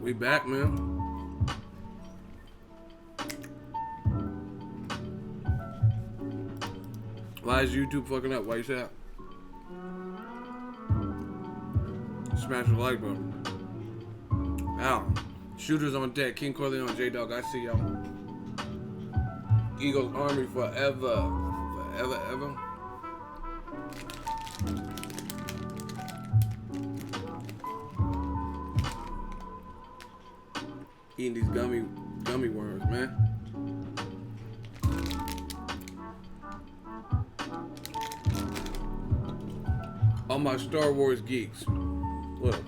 We back, man. Why is YouTube fucking up? Why you say that? Smash the like button. Ow. Shooters on deck. King Corleone, J-Dog. I see y'all. Eagles Army forever. Forever, ever. Eating these gummy worms, man. All my Star Wars geeks. Look.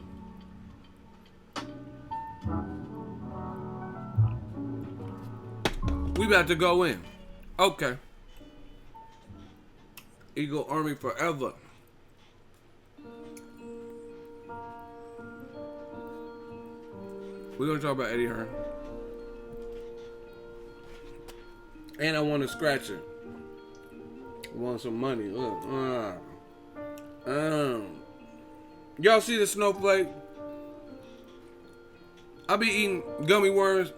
We about to go in. Okay. Eagle Army forever. We're going to talk about Eddie Hearn. And I want to scratch it. I want some money. Look. Y'all see the snowflake? I be eating gummy worms.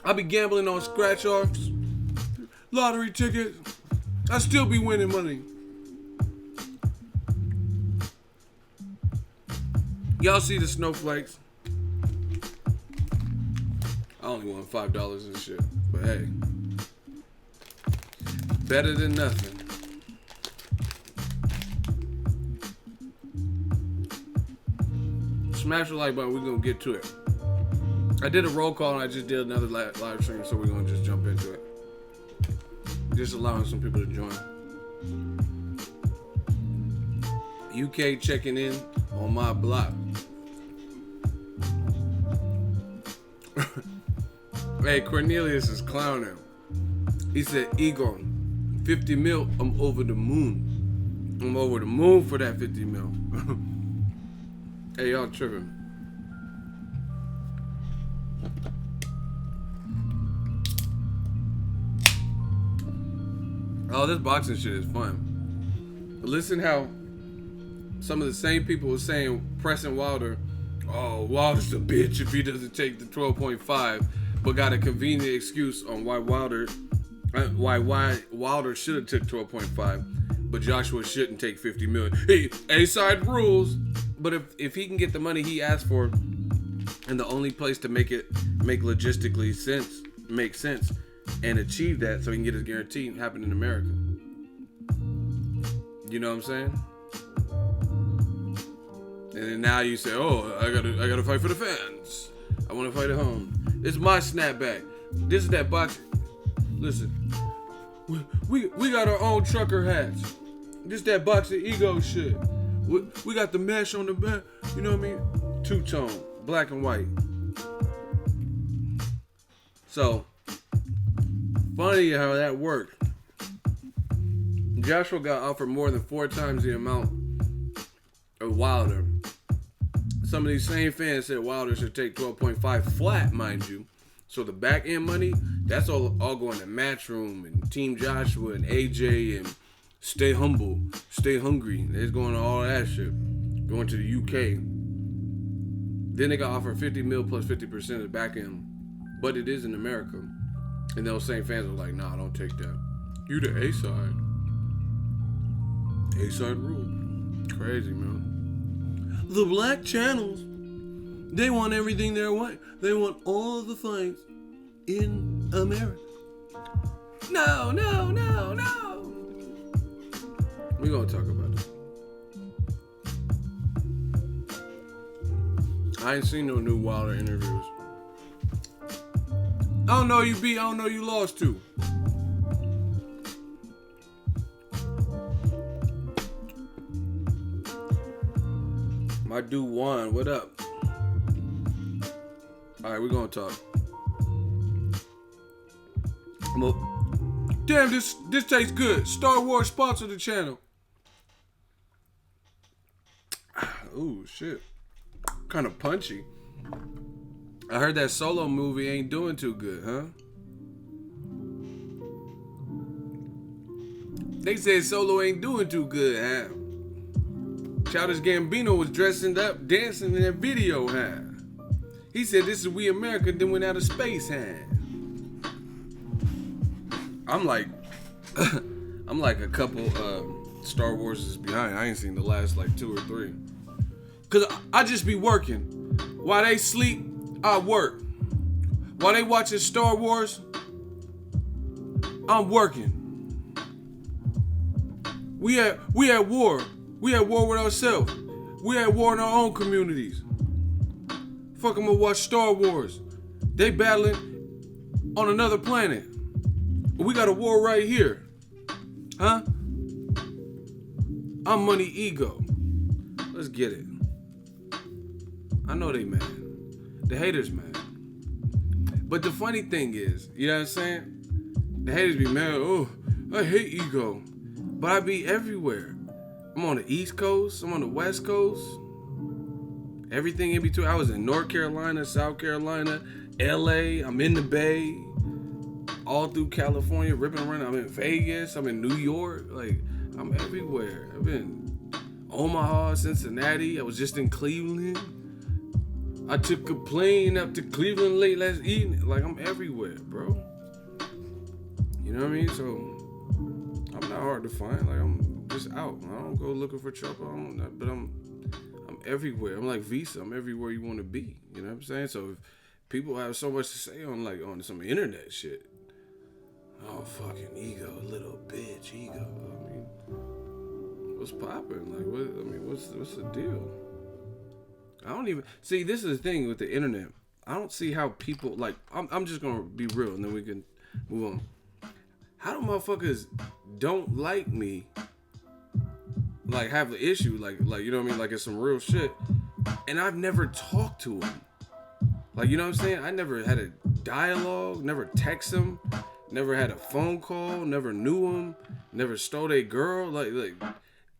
I be gambling on scratch-offs. Lottery tickets. I still be winning money. Y'all see the snowflakes? I only won $5 and shit. But hey. Better than nothing. Smash the like button. We're going to get to it. I did a roll call and I just did another live stream. So we're going to just jump into it. Just allowing some people to join. UK checking in on my block. Hey, Cornelius is clowning. He said, Eagle, 50 mil, I'm over the moon. I'm over the moon for that 50 mil. Hey, y'all tripping. Oh, this boxing shit is fun. Listen how some of the same people were saying pressing Wilder, oh, Wilder's a bitch if he doesn't take the 12.5, but got a convenient excuse on why Wilder should have took 12.5, but Joshua shouldn't take 50 million. Hey, A-side rules. But if he can get the money he asked for, and the only place to make logistically make sense, and achieve that so he can get his guarantee happen in America. You know what I'm saying? And then now you say, oh, I gotta fight for the fans. I want to fight at home. It's my snapback. This is that box. Listen, we got our own trucker hats. This that Boxingego shit. We got the mesh on the back. You know what I mean? Two-tone, black and white. So, funny how that worked. Joshua got offered more than 4 times the amount of Wilder. Some of these same fans said Wilder should take 12.5 flat, mind you. So the back end money, that's all going to Matchroom and Team Joshua and AJ and Stay Humble, Stay Hungry. It's going to all that shit. Going to the UK. Then they got offered 50 mil plus 50% of the back end. But it is in America. And those same fans were like, nah, don't take that. You the A-side. A-side rule. Crazy, man. The black channels, they want everything their way. They want all the fights in America. No. We're going to talk about it. I ain't seen no new Wilder interviews. I don't know you beat, I don't know you lost to. My dude Juan, what up? Alright, we're gonna talk. Damn, this tastes good. Star Wars sponsored the channel. Ooh, shit. Kind of punchy. I heard that Solo movie ain't doing too good, huh? They said Solo ain't doing too good, huh? Childish Gambino was dressing up, dancing in that video, huh? He said, "This is We America," then went out of space, huh? I'm like, I'm like a couple Star Wars is behind. I ain't seen the last like 2 or 3. Cause I just be working. While they sleep, I work. While they watching Star Wars, I'm working. We at war. We at war with ourselves. We at war in our own communities. Fuck, I'm gonna watch Star Wars. They battling on another planet. We got a war right here. Huh? I'm Money Ego. Let's get it. I know they mad. The haters mad. But the funny thing is, you know what I'm saying? The haters be mad. Oh, I hate Ego. But I be everywhere. I'm on the East Coast. I'm on the West Coast. Everything in between. I was in North Carolina, South Carolina, LA. I'm in the Bay. All through California, ripping around. I'm in Vegas. I'm in New York. Like, I'm everywhere. I've been Omaha, Cincinnati. I was just in Cleveland. I took a plane up to Cleveland late last evening. Like, I'm everywhere, bro. You know what I mean? So, I'm not hard to find. Like, I'm just out. I don't go looking for trouble. But I'm everywhere. I'm like Visa. I'm everywhere you want to be. You know what I'm saying? So, if people have so much to say on some internet shit. Oh, fucking Ego, little bitch, Ego. I mean, what's poppin'? Like, what's the deal? I don't even see. This is the thing with the internet. I don't see how people like. I'm just gonna be real, and then we can move on. How do motherfuckers don't like me? Like, have the issue, like you know what I mean? Like, it's some real shit, and I've never talked to them. Like, you know what I'm saying? I never had a dialogue, never text them. Never had a phone call, never knew them, never stole a girl. Like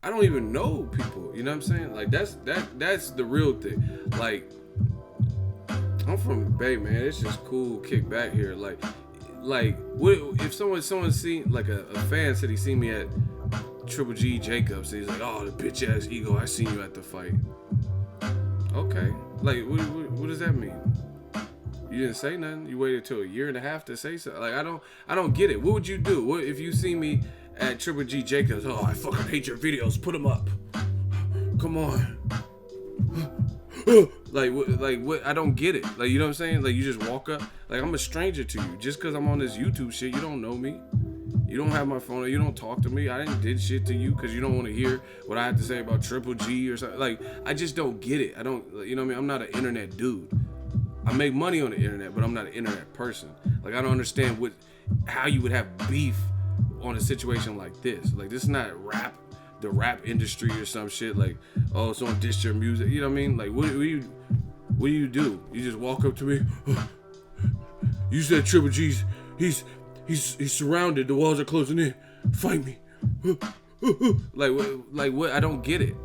I don't even know people. You know what I'm saying? Like that's the real thing. Like, I'm from the Bay, man. It's just cool, kick back here. Like what if someone seen like a fan said he seen me at Triple G Jacobs and he's like, oh, the bitch ass Ego, I seen you at the fight. Okay, like what does that mean? You didn't say nothing. You waited till 1.5 years to say something. Like, I don't get it. What would you do? What if you see me at Triple G Jacobs? Oh, I fucking hate your videos. Put them up. Come on. what? I don't get it. Like, you know what I'm saying? Like, you just walk up. Like, I'm a stranger to you. Just because I'm on this YouTube shit, you don't know me. You don't have my phone. You don't talk to me. I didn't did shit to you because you don't want to hear what I have to say about Triple G or something. Like, I just don't get it. I don't, you know what I mean? I'm not an internet dude. I make money on the internet, but I'm not an internet person. Like, I don't understand how you would have beef on a situation like this. Like, this is not the rap industry or some shit. Like, oh, someone dissed your music. You know what I mean? Like, what do you do? You just walk up to me. You said Triple G's. He's surrounded. The walls are closing in. Fight me. Like what? I don't get it.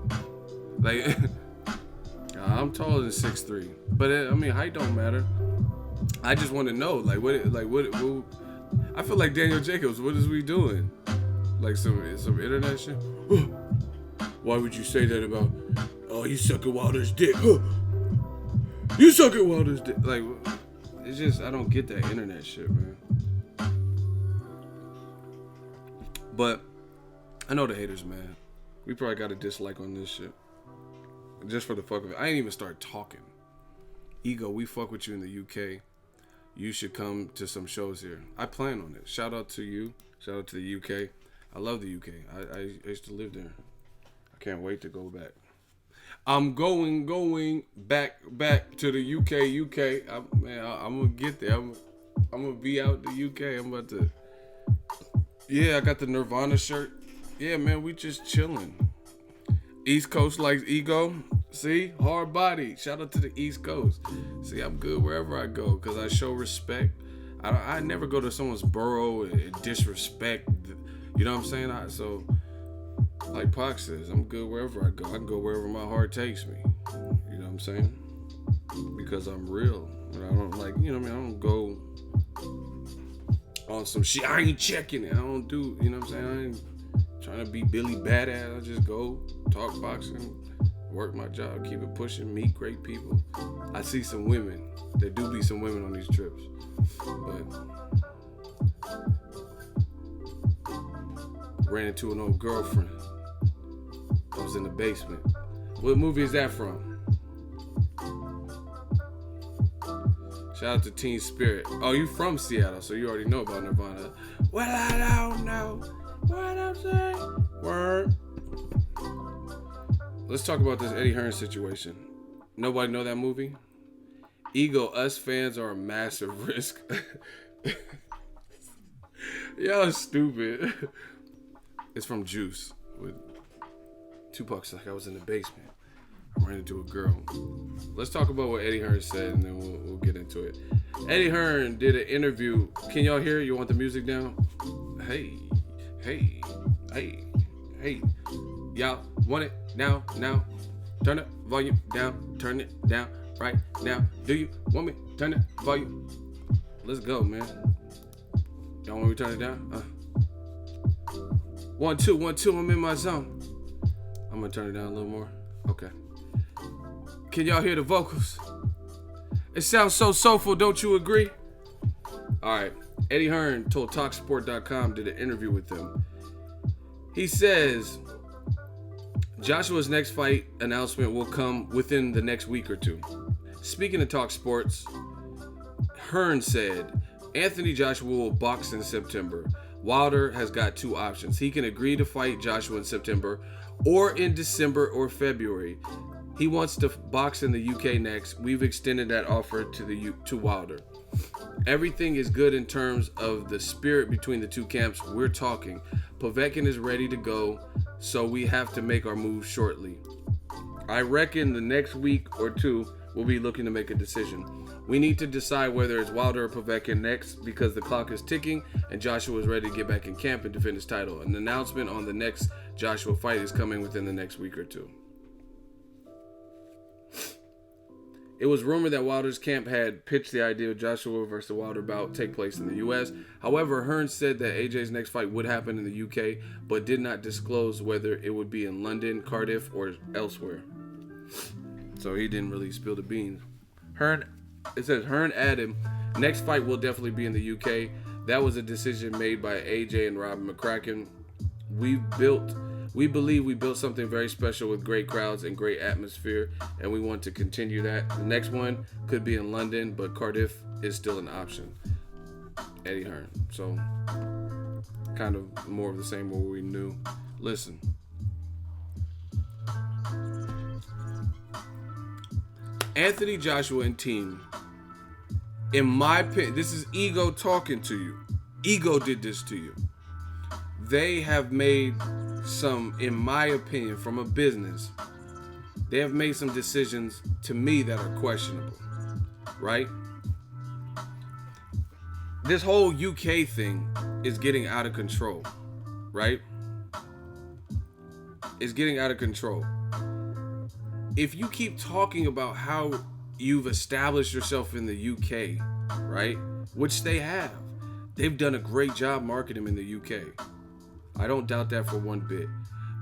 Like. I'm taller than 6'3", but I mean, height don't matter. I just want to know, what? I feel like Daniel Jacobs. What is we doing? Like some internet shit. Why would you say that about? Oh, you suck at Wilder's dick. You suck at Wilder's dick. Like, it's just I don't get that internet shit, man. But I know the haters, man. We probably got a dislike on this shit. Just for the fuck of it. I ain't even start talking. Ego, we fuck with you in the UK. You should come to some shows here. I plan on it. Shout out to you. Shout out to the UK. I love the UK. I used to live there. I can't wait to go back. I'm going back to the UK. I'm gonna get there. I'm gonna be out the UK. I'm about to. Yeah, I got the Nirvana shirt. Yeah, man, we just chilling. East Coast likes Ego. See? Hard body. Shout out to the East Coast. See, I'm good wherever I go because I show respect. I never go to someone's borough and disrespect. You know what I'm saying? So, like Pac says, I'm good wherever I go. I can go wherever my heart takes me. You know what I'm saying? Because I'm real. And I don't like, you know what I mean? I don't go on some shit. I ain't checking it. I don't do, you know what I'm saying? I ain't trying to be Billy Badass. I just go talk boxing, work my job, keep it pushing, meet great people. I see some women. There do be some women on these trips. But ran into an old girlfriend. I was in the basement. What movie is that from? Shout out to Teen Spirit. Oh, you from Seattle, so you already know about Nirvana. Well, I don't know what I'm saying. Word. Let's talk about this Eddie Hearn situation. Nobody know that movie? Ego, us fans are a massive risk. Y'all stupid. It's from Juice with Tupac's like I was in the basement. I ran into a girl. Let's talk about what Eddie Hearn said and then we'll get into it. Eddie Hearn did an interview. Can y'all hear it? You want the music down? Hey. Y'all want it now? Turn the volume down. Turn it down right now. Do you want me? Turn the volume. Let's go, man. Y'all want me to turn it down? 1, 2, 1, 2. I'm in my zone. I'm gonna turn it down a little more. Okay. Can y'all hear the vocals? It sounds so soulful, don't you agree? Alright. Eddie Hearn told TalkSport.com, did an interview with him. He says Joshua's next fight announcement will come within the next week or two. Speaking of Talk Sports, Hearn said Anthony Joshua will box in September. Wilder has got 2 options. He can agree to fight Joshua in September or in December or February. He wants to box in the UK next. We've extended that offer to Wilder. Everything is good in terms of the spirit between the two camps. We're talking. Povetkin is ready to go, so we have to make our move shortly. I reckon the next week or two we'll be looking to make a decision. We need to decide whether it's Wilder or Povetkin next because the clock is ticking and Joshua is ready to get back in camp and defend his title. An announcement on the next Joshua fight is coming within the next week or two. It was rumored that Wilder's camp had pitched the idea of Joshua versus the Wilder bout take place in the U.S. However, Hearn said that AJ's next fight would happen in the U.K., but did not disclose whether it would be in London, Cardiff, or elsewhere. So he didn't really spill the beans. It says Hearn added, next fight will definitely be in the UK. That was a decision made by AJ and Robin McCracken. We believe we built something very special with great crowds and great atmosphere, and we want to continue that. The next one could be in London, but Cardiff is still an option. Eddie Hearn. So, kind of more of the same what we knew. Listen. Anthony Joshua and team, in my opinion, this is Ego talking to you. Ego did this to you. They have made some, in my opinion, from a business, they have made some decisions to me that are questionable, right? This whole UK thing is getting out of control, right? It's getting out of control. If you keep talking about how you've established yourself in the UK, right? Which they have. They've done a great job marketing in the UK. I don't doubt that for one bit.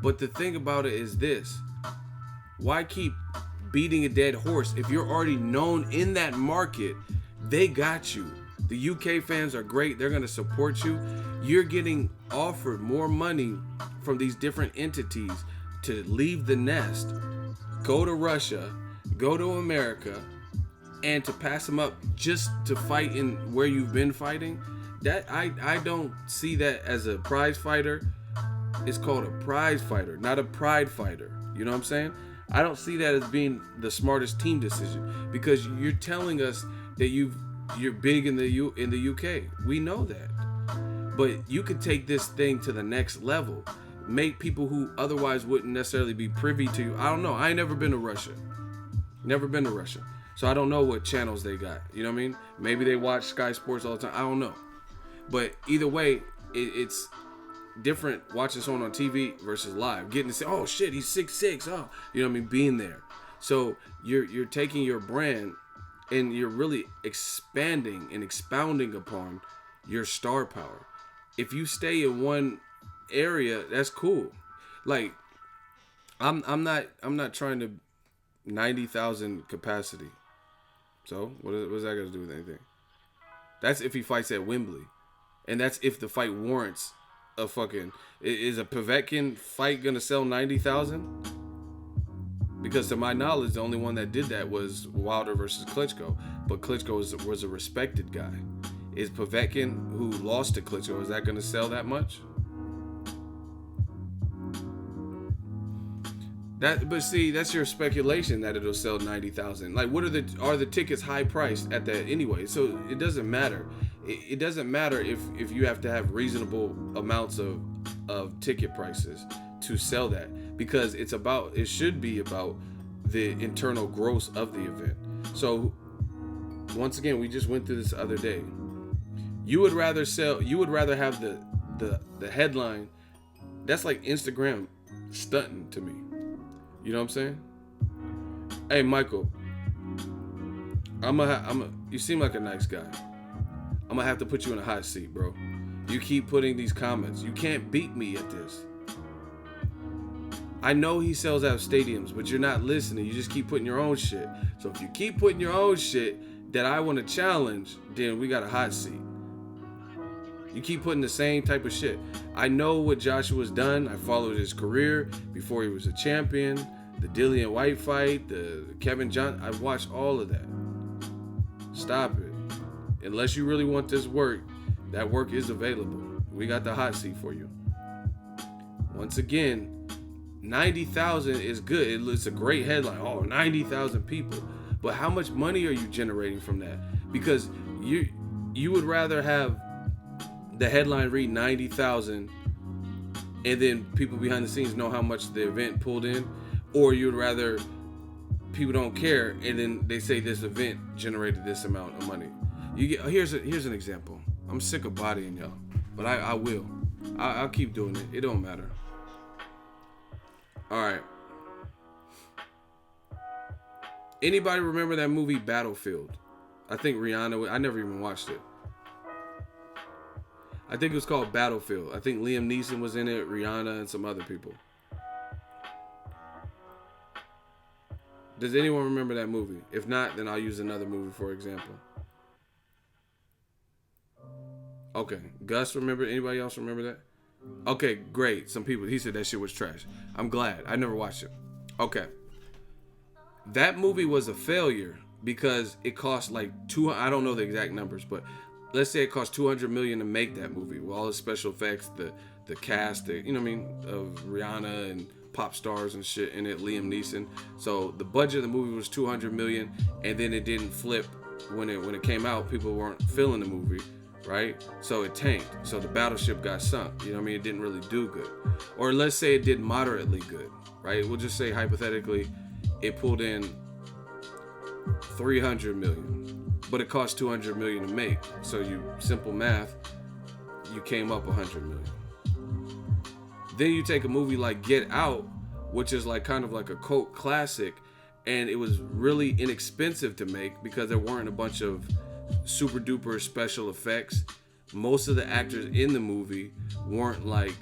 But the thing about it is this. Why keep beating a dead horse? If you're already known in that market, they got you. The UK fans are great. They're going to support you. You're getting offered more money from these different entities to leave the nest, go to Russia, go to America, and to pass them up just to fight in where you've been fighting. That I don't see that as a prize fighter. It's called a prize fighter, not a pride fighter. You know what I'm saying? I don't see that as being the smartest team decision because you're telling us that you're big in the UK. We know that. But you could take this thing to the next level. Make people who otherwise wouldn't necessarily be privy to you. I don't know. I ain't never been to Russia. Never been to Russia. So I don't know what channels they got. You know what I mean? Maybe they watch Sky Sports all the time. I don't know. But either way, it's different watching someone on TV versus live. Getting to say, oh shit, he's 6'6". Oh, you know what I mean? Being there. So you're taking your brand and you're really expanding and expounding upon your star power. If you stay in one area, that's cool. Like, I'm not trying to 90,000 capacity. So what's that got to do with anything? That's if he fights at Wembley, and that's if the fight warrants a fucking. Is a Povetkin fight gonna sell 90,000? Because to my knowledge, the only one that did that was Wilder versus Klitschko. But Klitschko was a respected guy. Is Povetkin, who lost to Klitschko, is that going to sell that much? But see, that's your speculation that it'll sell 90,000. Like, what are the tickets high priced at that anyway? So it doesn't matter. It doesn't matter if you have to have reasonable amounts of ticket prices to sell that, because it should be about the internal gross of the event. So once again, we just went through this the other day. You would rather have the headline. That's like Instagram stunting to me. You know what I'm saying? Hey, Michael, you seem like a nice guy. I'm gonna have to put you in a hot seat, bro. You keep putting these comments. You can't beat me at this. I know he sells out stadiums, but you're not listening. You just keep putting your own shit. So if you keep putting your own shit that I want to challenge, then we got a hot seat. You keep putting the same type of shit. I know what Joshua's done. I followed his career before he was a champion. The Dillian White fight, the Kevin John. I watched all of that. Stop it. Unless you really want this work, that work is available. We got the hot seat for you. Once again, 90,000 is good. It's a great headline. Oh, 90,000 people. But how much money are you generating from that? Because you would rather have the headline read 90,000 and then people behind the scenes know how much the event pulled in, or you'd rather people don't care and then they say this event generated this amount of money. Here's an example. I'm sick of bodying y'all, but I will. I'll keep doing it. It don't matter. All right. Anybody remember that movie Battlefield? I think Rihanna. I never even watched it. I think it was called Battlefield. I think Liam Neeson was in it, Rihanna, and some other people. Does anyone remember that movie? If not, then I'll use another movie for example. Okay. Gus, remember? Anybody else remember that? Okay, great. Some people, he said that shit was trash. I'm glad. I never watched it. Okay. That movie was a failure because it cost like I don't know the exact numbers, but let's say it cost $200 million to make that movie with all the special effects, the cast, you know what I mean, of Rihanna and pop stars and shit in it, Liam Neeson. So the budget of the movie was $200 million, and then it didn't flip when it came out. People weren't feeling the movie, right? So it tanked. So the battleship got sunk. You know what I mean? It didn't really do good. Or let's say it did moderately good, right? We'll just say hypothetically, it pulled in $300 million, but it cost $200 million to make. So simple math, you came up $100 million. Then you take a movie like Get Out, which is like kind of like a cult classic, and it was really inexpensive to make because there weren't a bunch of super duper special effects. Most of the actors in the movie weren't like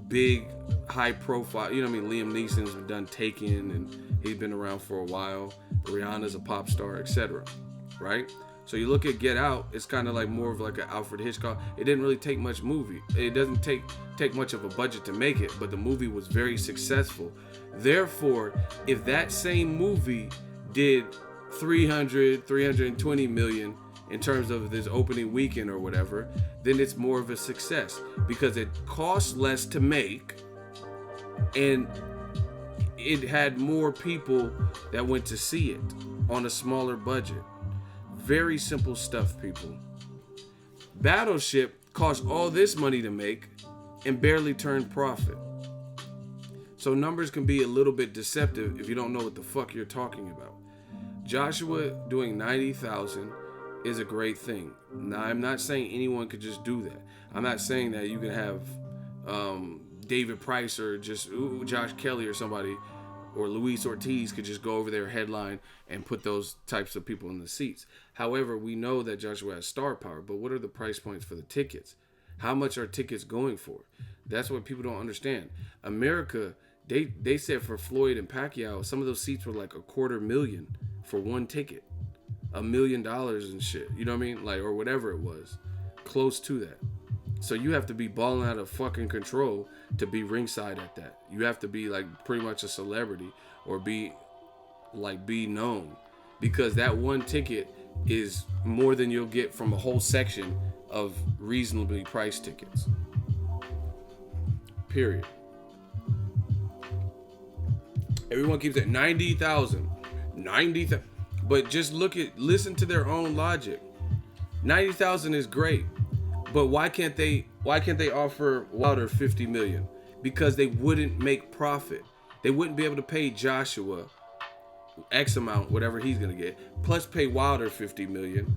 big, high profile. You know what I mean? Liam Neeson's done Taken, and he's been around for a while. Rihanna's a pop star, etc. Right? So you look at Get Out, it's kind of like more of like an Alfred Hitchcock. It didn't really take much movie. It doesn't take much of a budget to make it, but the movie was very successful. Therefore, if that same movie did 320 million in terms of this opening weekend or whatever, then it's more of a success because it costs less to make and it had more people that went to see it on a smaller budget. Very simple stuff, people. Battleship cost all this money to make and barely turned profit. So numbers can be a little bit deceptive if you don't know what the fuck you're talking about. Joshua doing 90,000 is a great thing. Now, I'm not saying anyone could just do that. I'm not saying that you can have David Price or just Josh Kelly or somebody or Luis Ortiz could just go over their headline and put those types of people in the seats. However, we know that Joshua has star power, but what are the price points for the tickets? How much are tickets going for? That's what people don't understand. America They said for Floyd and Pacquiao, some of those seats were like $250,000 for one ticket, $1 million and shit. You know what I mean? Like, or whatever it was, close to that. So you have to be balling out of fucking control to be ringside at that. You have to be like pretty much a celebrity or be known, because that one ticket is more than you'll get from a whole section of reasonably priced tickets. Period. Everyone keeps it 90,000, 90,000, but just listen to their own logic. 90,000 is great, but why can't they offer Wilder 50 million? Because they wouldn't make profit. They wouldn't be able to pay Joshua X amount, whatever he's gonna get, plus pay Wilder 50 million.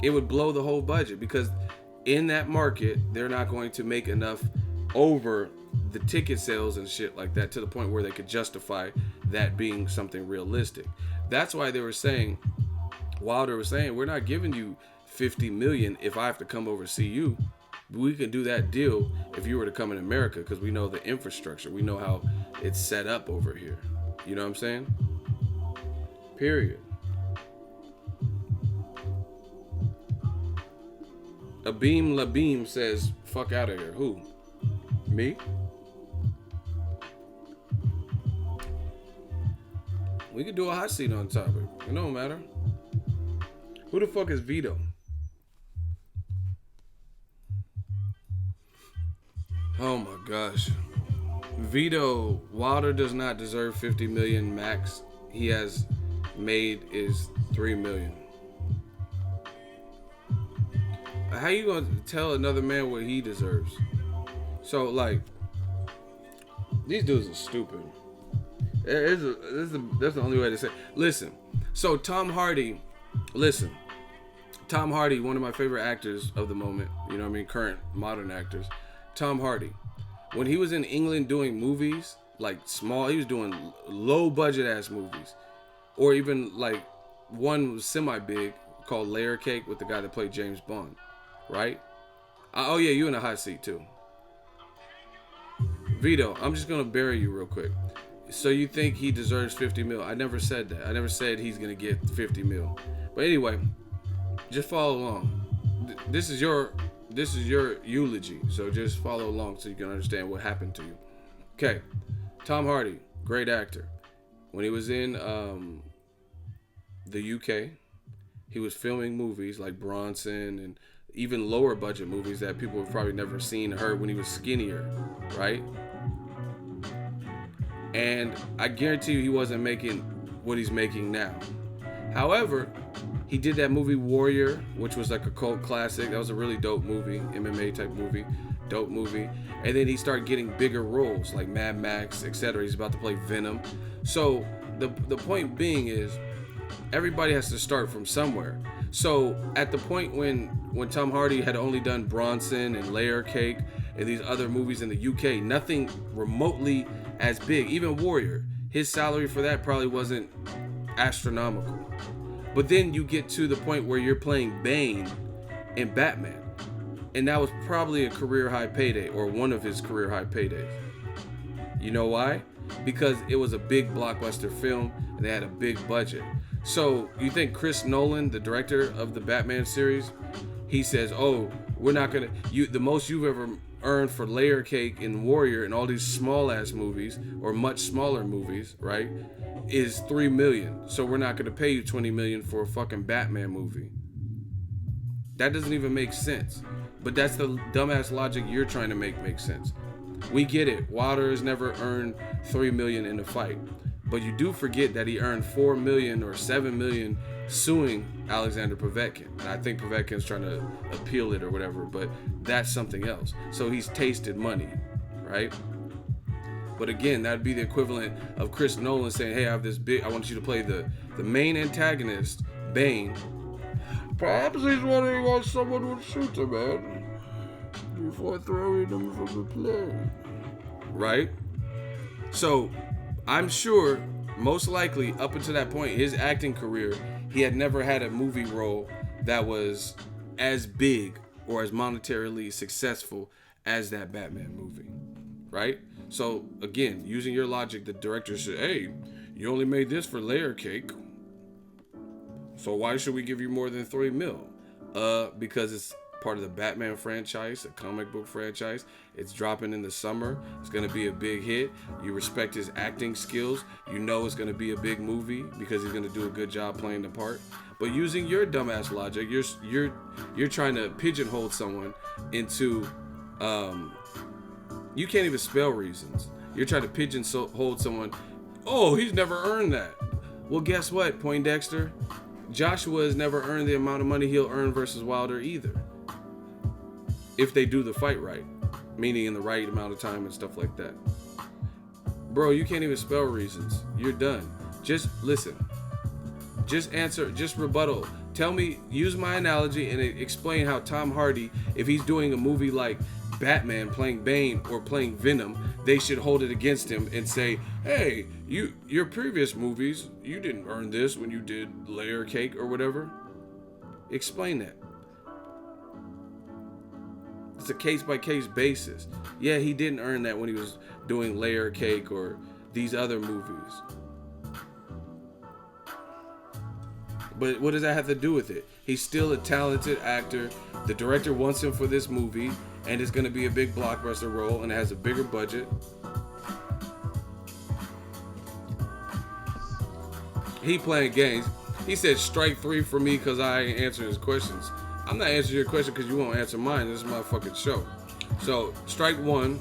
It would blow the whole budget, because in that market, they're not going to make enough over the ticket sales and shit like that to the point where they could justify that being something realistic. That's why they were saying, Wilder was saying, we're not giving you 50 million if I have to come over see you. We can do that deal if you were to come in America, because we know the infrastructure, we know how it's set up over here. You know what I'm saying? Period. Abim Labim says, fuck out of here. Who? Me? We could do a hot seat on topic. It don't matter. Who the fuck is Vito? Oh my gosh. Vito, Wilder does not deserve 50 million max. He has made is 3 million. How you gonna tell another man what he deserves? So like, these dudes are stupid. That's the only way to say. Listen, so Tom Hardy, one of my favorite actors of the moment. You know what I mean? Current modern actors. Tom Hardy, when he was in England doing movies like small, he was doing low budget ass movies, or even like one was semi big called Layer Cake with the guy that played James Bond, right? Oh yeah, you in a hot seat too. Vito, I'm just gonna bury you real quick. So you think he deserves 50 mil? I never said that. I never said he's gonna get 50 mil. But anyway, just follow along. This is your eulogy, so just follow along so you can understand what happened to you. Okay, Tom Hardy, great actor. When he was in the UK, he was filming movies like Bronson and even lower budget movies that people have probably never seen or heard when he was skinnier, right? And I guarantee you he wasn't making what he's making now. However, he did that movie Warrior, which was like a cult classic. That was a really dope movie, MMA type movie, dope movie. And then he started getting bigger roles like Mad Max, etc. He's about to play Venom. So the point being is, everybody has to start from somewhere. So at the point when Tom Hardy had only done Bronson and Layer Cake and these other movies in the UK, nothing remotely as big. Even Warrior, his salary for that probably wasn't astronomical. But then you get to the point where you're playing Bane in Batman, and that was probably a career high payday, or one of his career high paydays. You know why? Because it was a big blockbuster film and they had a big budget. So you think Chris Nolan, the director of the Batman series, he says, oh, we're not gonna, the most you've ever earned for Layer Cake and Warrior and all these small ass movies, or much smaller movies, right, is 3 million. So we're not gonna pay you 20 million for a fucking Batman movie. That doesn't even make sense. But that's the dumbass logic you're trying to make sense. We get it. Wilder has never earned 3 million in a fight. But you do forget that he earned 4 million or 7 million suing Alexander Povetkin. And I think Povetkin's trying to appeal it or whatever, but that's something else. So he's tasted money, right? But again, that'd be the equivalent of Chris Nolan saying, hey, I want you to play the main antagonist, Bane. Perhaps he's wondering why someone would shoot him, man, before throwing him from the plane. Right? So I'm sure, most likely, up until that point, his acting career, he had never had a movie role that was as big or as monetarily successful as that Batman movie, right? So again, using your logic, the director said, "Hey, you only made this for layer cake. So why should we give you more than $3 million? Because it's part of the Batman franchise, a comic book franchise. It's dropping in the summer. It's gonna be a big hit. You respect his acting skills. You know it's gonna be a big movie because he's gonna do a good job playing the part. But using your dumbass logic, you're trying to pigeonhole someone into you can't even spell reasons. You're trying to pigeonhole someone. Oh, he's never earned that. Well, guess what, Poindexter? Joshua has never earned the amount of money he'll earn versus Wilder either. If they do the fight right, meaning in the right amount of time and stuff like that. Bro, you can't even spell reasons. You're done. Just listen. Just answer. Just rebuttal. Tell me, use my analogy and explain how Tom Hardy, if he's doing a movie like Batman playing Bane or playing Venom, they should hold it against him and say, hey, your previous movies, you didn't earn this when you did Layer Cake or whatever. Explain that. It's a case-by-case basis. Yeah, he didn't earn that when he was doing Layer Cake or these other movies. But what does that have to do with it? He's still a talented actor. The director wants him for this movie, and it's going to be a big blockbuster role, and it has a bigger budget. He playing games. He said strike 3 for me because I ain't answering his questions. I'm not answering your question because you won't answer mine. This is my fucking show. So strike 1,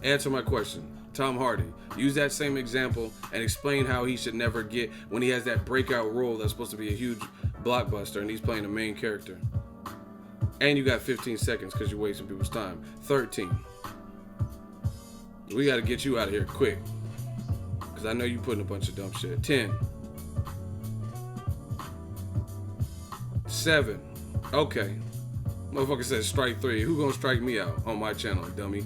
answer my question. Tom Hardy. Use that same example and explain how he should never get, when he has that breakout role that's supposed to be a huge blockbuster and he's playing the main character. And you got 15 seconds because you're wasting people's time. 13. We got to get you out of here quick because I know you putting a bunch of dumb shit. 10. 7. Okay. Motherfucker said strike 3. Who gonna strike me out on my channel, dummy?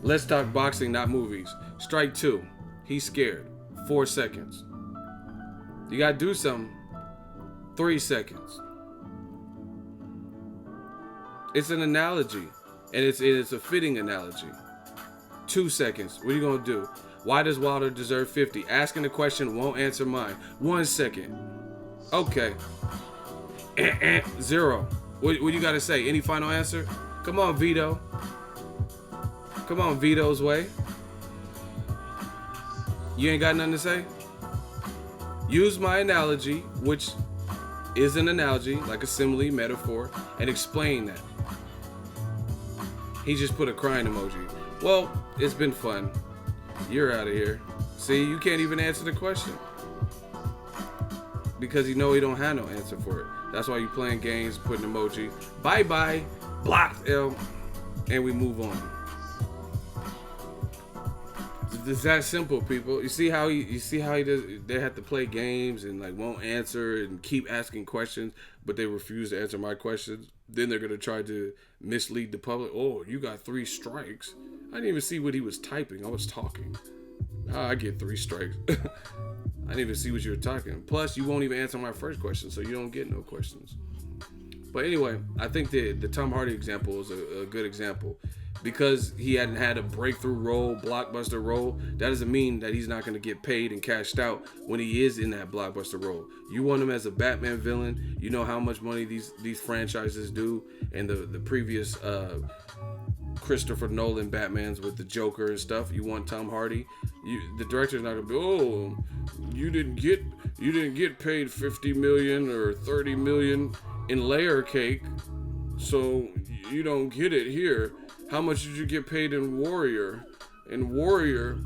Let's talk boxing, not movies. Strike 2. He's scared. 4 seconds. You gotta do something. 3 seconds. It's an analogy, and it's a fitting analogy. 2 seconds. What are you gonna do? Why does Wilder deserve 50? Asking the question won't answer mine. 1 second. Okay. 0. What you gotta say? Any final answer? Come on, Vito. Come on, Vito's way. You ain't got nothing to say? Use my analogy, which is an analogy, like a simile, metaphor, and explain that. He just put a crying emoji. Well, it's been fun. You're out of here. See, you can't even answer the question. Because you know he don't have no answer for it. That's why you playing games, putting emoji. Bye-bye. Blocked L. And we move on. It's that simple, people. You see how he does. They have to play games and like won't answer and keep asking questions, but they refuse to answer my questions. Then they're gonna try to mislead the public. Oh, you got 3 strikes. I didn't even see what he was typing. I was talking. I get 3 strikes. I didn't even see what you were talking. Plus, you won't even answer my first question, so you don't get no questions. But anyway, I think the Tom Hardy example is a good example. Because he hadn't had a breakthrough role, blockbuster role, that doesn't mean that he's not going to get paid and cashed out when he is in that blockbuster role. You want him as a Batman villain. You know how much money these franchises do. And the previous Christopher Nolan Batmans with the Joker and stuff. You want Tom Hardy. The director's not going to be, oh, you didn't get paid $50 million or $30 million in Layer Cake, so you don't get it here. How much did you get paid in Warrior? In Warrior,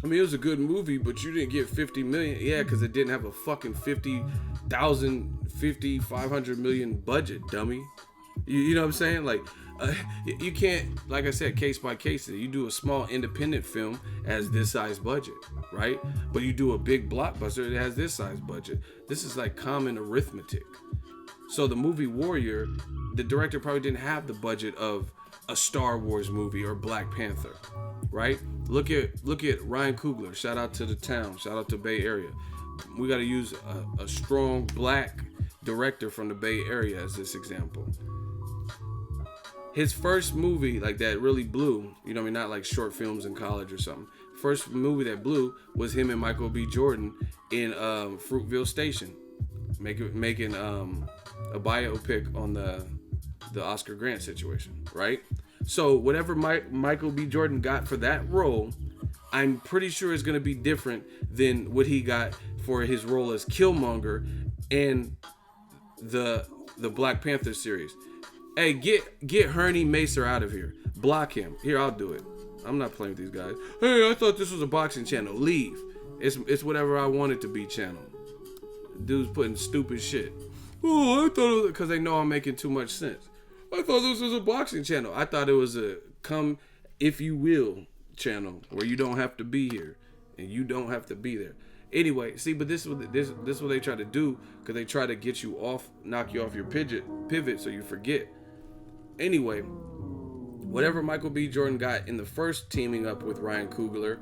I mean, it was a good movie, but you didn't get 50 million. Yeah, because it didn't have a fucking 500 million budget, dummy. You know what I'm saying? Like, you can't, like I said, case by case. You do a small independent film as this size budget, right? But you do a big blockbuster that has this size budget. This is like common arithmetic. So the movie Warrior, the director probably didn't have the budget of a Star Wars movie or Black Panther, right? Look at Ryan Coogler. Shout out to the town. Shout out to Bay Area. We got to use a strong black director from the Bay Area as this example. his first movie like that really blew, you know what I mean, not like short films in college or something. First movie that blew was him and Michael B. Jordan in Fruitville Station, making a biopic on the Oscar Grant situation, right? So whatever Michael B. Jordan got for that role, I'm pretty sure is going to be different than what he got for his role as Killmonger in the Black Panther series. Hey, get Hearn Macer out of here. Block him. Here, I'll do it. I'm not playing with these guys. Hey, I thought this was a boxing channel. Leave. It's whatever I want it to be channel. Dude's putting stupid shit. Oh, I thought it was, because they know I'm making too much sense. I thought this was a boxing channel. I thought it was a come if you will channel where you don't have to be here and you don't have to be there. Anyway, see, but this is what they try to do, because they try to get you off, knock you off your pivot so you forget. Anyway, whatever Michael B. Jordan got in the first teaming up with Ryan Coogler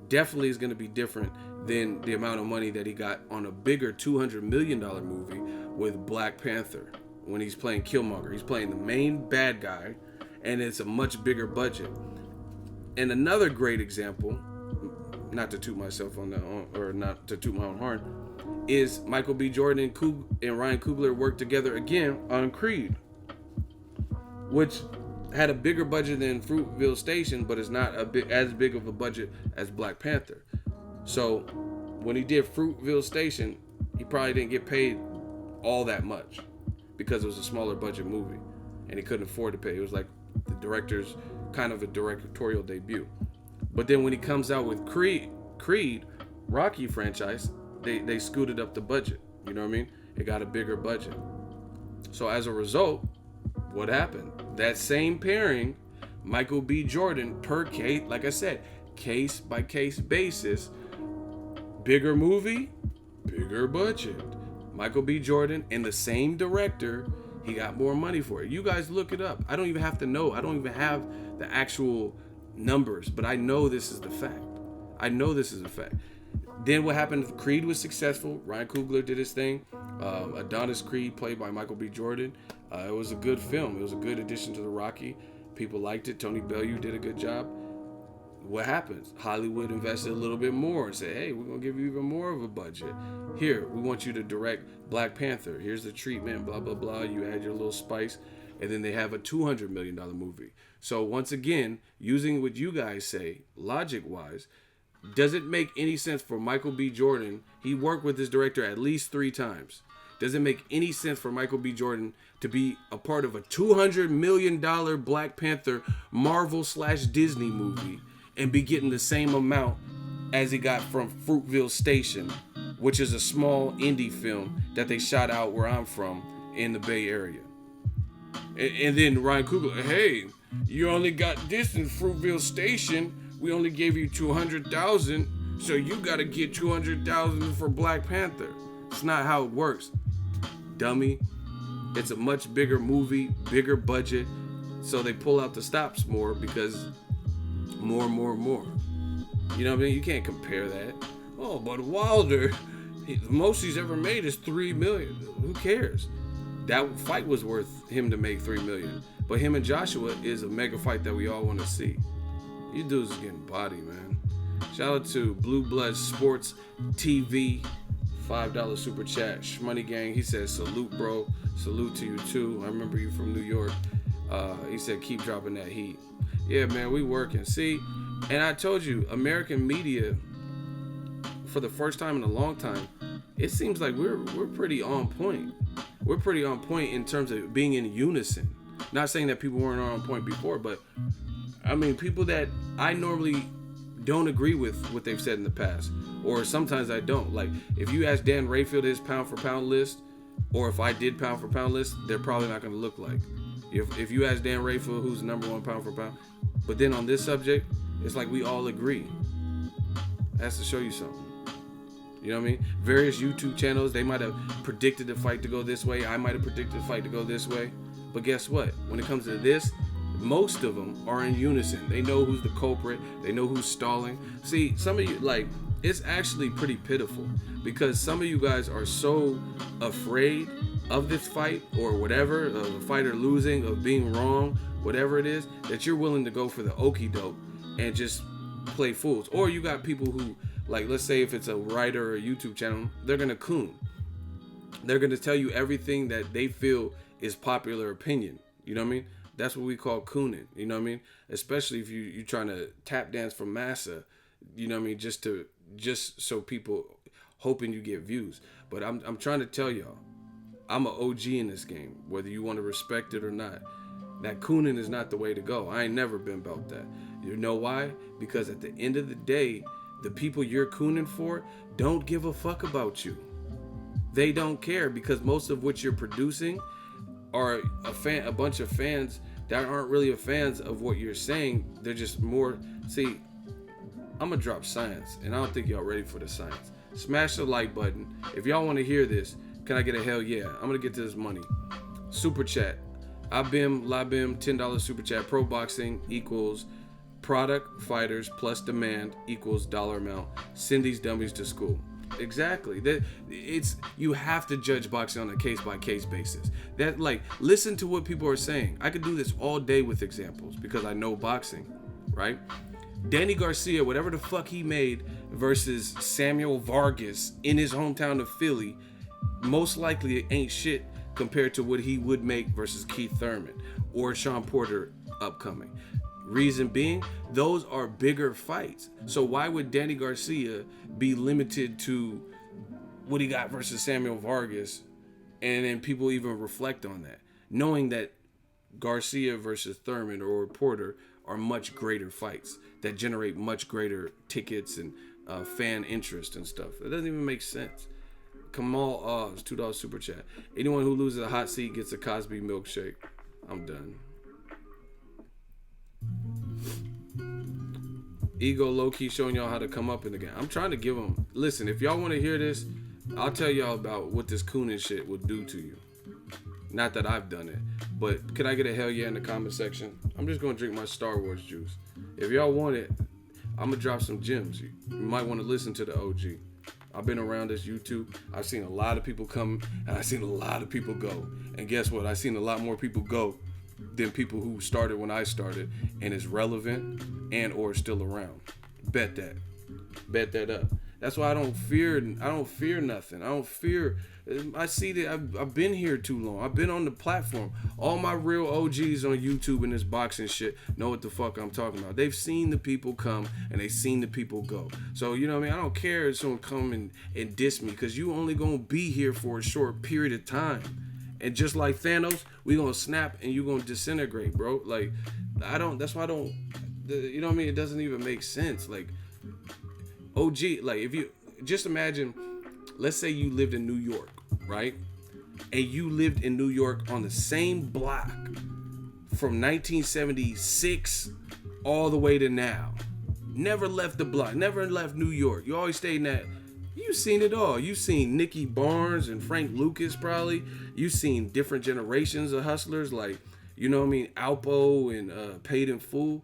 definitely is going to be different than the amount of money that he got on a bigger $200 million movie with Black Panther when he's playing Killmonger. He's playing the main bad guy, and it's a much bigger budget. And another great example, not to toot myself on that, or not to toot my own horn, is Michael B. Jordan and Ryan Coogler worked together again on Creed, which had a bigger budget than Fruitville Station, but it's not as big of a budget as Black Panther. So when he did Fruitville Station, he probably didn't get paid all that much because it was a smaller budget movie and he couldn't afford to pay. It was like the director's kind of a directorial debut. But then when he comes out with Creed, Rocky franchise, they scooted up the budget. You know what I mean? It got a bigger budget. So as a result, what happened? That same pairing, Michael B. Jordan, per case, like I said, case by case basis, bigger movie, bigger budget. Michael B. Jordan and the same director, he got more money for it. You guys look it up. I don't even have to know. I don't even have the actual numbers, but I know this is the fact. I know this is a fact. Then what happened? Creed was successful. Ryan Coogler did his thing. Adonis Creed, played by Michael B. Jordan. It was a good film. It was a good addition to the Rocky. People liked it. Tony Bellew did a good job. What happens? Hollywood invested a little bit more and said, hey, we're going to give you even more of a budget. Here, we want you to direct Black Panther. Here's the treatment, blah, blah, blah. You add your little spice. And then they have a $200 million movie. So once again, using what you guys say, logic-wise, does it make any sense for Michael B. Jordan? He worked with this director at least 3 times. Does it make any sense for Michael B. Jordan to be a part of a $200 million Black Panther Marvel/Disney movie and be getting the same amount as he got from Fruitville Station, which is a small indie film that they shot out where I'm from in the Bay Area? And then Ryan Coogler, hey, you only got this in Fruitville Station. We only gave you $200,000, so you got to get $200,000 for Black Panther. It's not how it works, dummy. It's a much bigger movie, bigger budget, so they pull out the stops more because more. You know what I mean? You can't compare that. Oh, but Wilder, the most he's ever made is $3 million. Who cares? That fight was worth him to make $3 million. But him and Joshua is a mega fight that we all want to see. You dudes is getting body, man. Shout out to Blue Blood Sports TV, $5 super chat. Shmoney Gang, he says, salute, bro. Salute to you, too. I remember you from New York. He said, keep dropping that heat. Yeah, man, we working. See, and I told you, American media, for the first time in a long time, it seems like we're pretty on point. We're pretty on point in terms of being in unison. Not saying that people weren't on point before, but I mean, people that I normally don't agree with what they've said in the past, or sometimes I don't. Like, if you ask Dan Rayfield his pound for pound list, or if I did pound for pound list, they're probably not going to look like. If you ask Dan Rayfield who's number 1 pound for pound, but then on this subject, it's like we all agree. That's to show you something. You know what I mean? Various YouTube channels, they might have predicted the fight to go this way. I might have predicted the fight to go this way. But guess what? When it comes to this, most of them are in unison. They know who's the culprit. They know who's stalling. See, some of you, like, it's actually pretty pitiful because some of you guys are so afraid of this fight or whatever, of a fighter losing, of being wrong, whatever it is, that you're willing to go for the okie doke and just play fools. Or you got people who, like, let's say if it's a writer or a YouTube channel, they're gonna coon. They're gonna tell you everything that they feel is popular opinion. You know what I mean? That's what we call cooning. You know what I mean? Especially if you're trying to tap dance for massa. You know what I mean? Just so people hoping you get views. But I'm trying to tell y'all, I'm an OG in this game, whether you want to respect it or not. That cooning is not the way to go. I ain't never been about that. You know why? Because at the end of the day, the people you're cooning for don't give a fuck about you. They don't care, because most of what you're producing are a bunch of fans that aren't really fans of what you're saying. They're just more, see, I'm gonna drop science, and I don't think y'all ready for the science. Smash the like button. If y'all want to hear this, can I get a hell yeah? I'm gonna get to this money. Super chat. Abim, Labim, $10 super chat. Pro boxing equals product, fighters plus demand equals dollar amount. Send these dummies to school. Exactly. You have to judge boxing on a case by case basis. That, like, listen to what people are saying. I could do this all day with examples because I know boxing, right? Danny Garcia, whatever the fuck he made versus Samuel Vargas in his hometown of Philly, most likely it ain't shit compared to what he would make versus Keith Thurman or Sean Porter upcoming. Reason being, those are bigger fights. So why would Danny Garcia be limited to what he got versus Samuel Vargas, and then people even reflect on that, knowing that Garcia versus Thurman or Porter are much greater fights that generate much greater tickets and fan interest and stuff. It doesn't even make sense. Kamal Oz, $2 super chat. Anyone who loses a hot seat gets a Cosby milkshake. I'm done. Ego low-key showing y'all how to come up in the game. I'm trying to give them. Listen, if y'all want to hear this, I'll tell y'all about what this cooning shit will do to you. Not that I've done it, but can I get a hell yeah in the comment section? I'm just gonna drink my Star Wars juice. If y'all want it, I'm gonna drop some gems. You might want to listen to the OG. I've been around this YouTube. I've seen a lot of people come, and I've seen a lot of people go. And guess what? I've seen a lot more people go than people who started when I started and is relevant and or still around. Bet that up. That's why I don't fear nothing. I see that I've been here too long. I've been on the platform. All my real OGs on YouTube and this boxing shit know what the fuck I'm talking about. They've seen the people come and they've seen the people go. So, you know what I mean? I don't care if someone come and diss me, because you only gonna be here for a short period of time. And just like Thanos, we gonna snap and you gonna disintegrate, bro. Like, that's why I don't, you know what I mean? It doesn't even make sense. Like, OG, like, if you just imagine, let's say you lived in New York, right? And you lived in New York on the same block from 1976 all the way to now. Never left the block, never left New York. You always stayed in that. You've seen it all. You've seen Nicky Barnes and Frank Lucas probably. You've seen different generations of hustlers like, you know what I mean, Alpo and Paid in Full.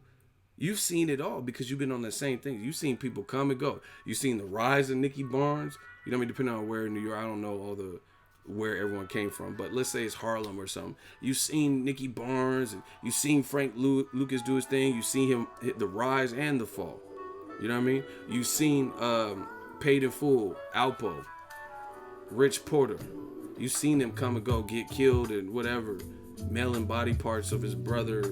You've seen it all because you've been on the same thing. You've seen people come and go. You've seen the rise of Nicky Barnes. You know what I mean? Depending on where in New York, I don't know where everyone came from, but let's say it's Harlem or something. You've seen Nicky Barnes, and you've seen Frank Lucas do his thing. You've seen him hit the rise and the fall. You know what I mean? You've seen Paid in Full, Alpo, Rich Porter. You've seen him come and go, get killed and whatever, mailing body parts of his brother.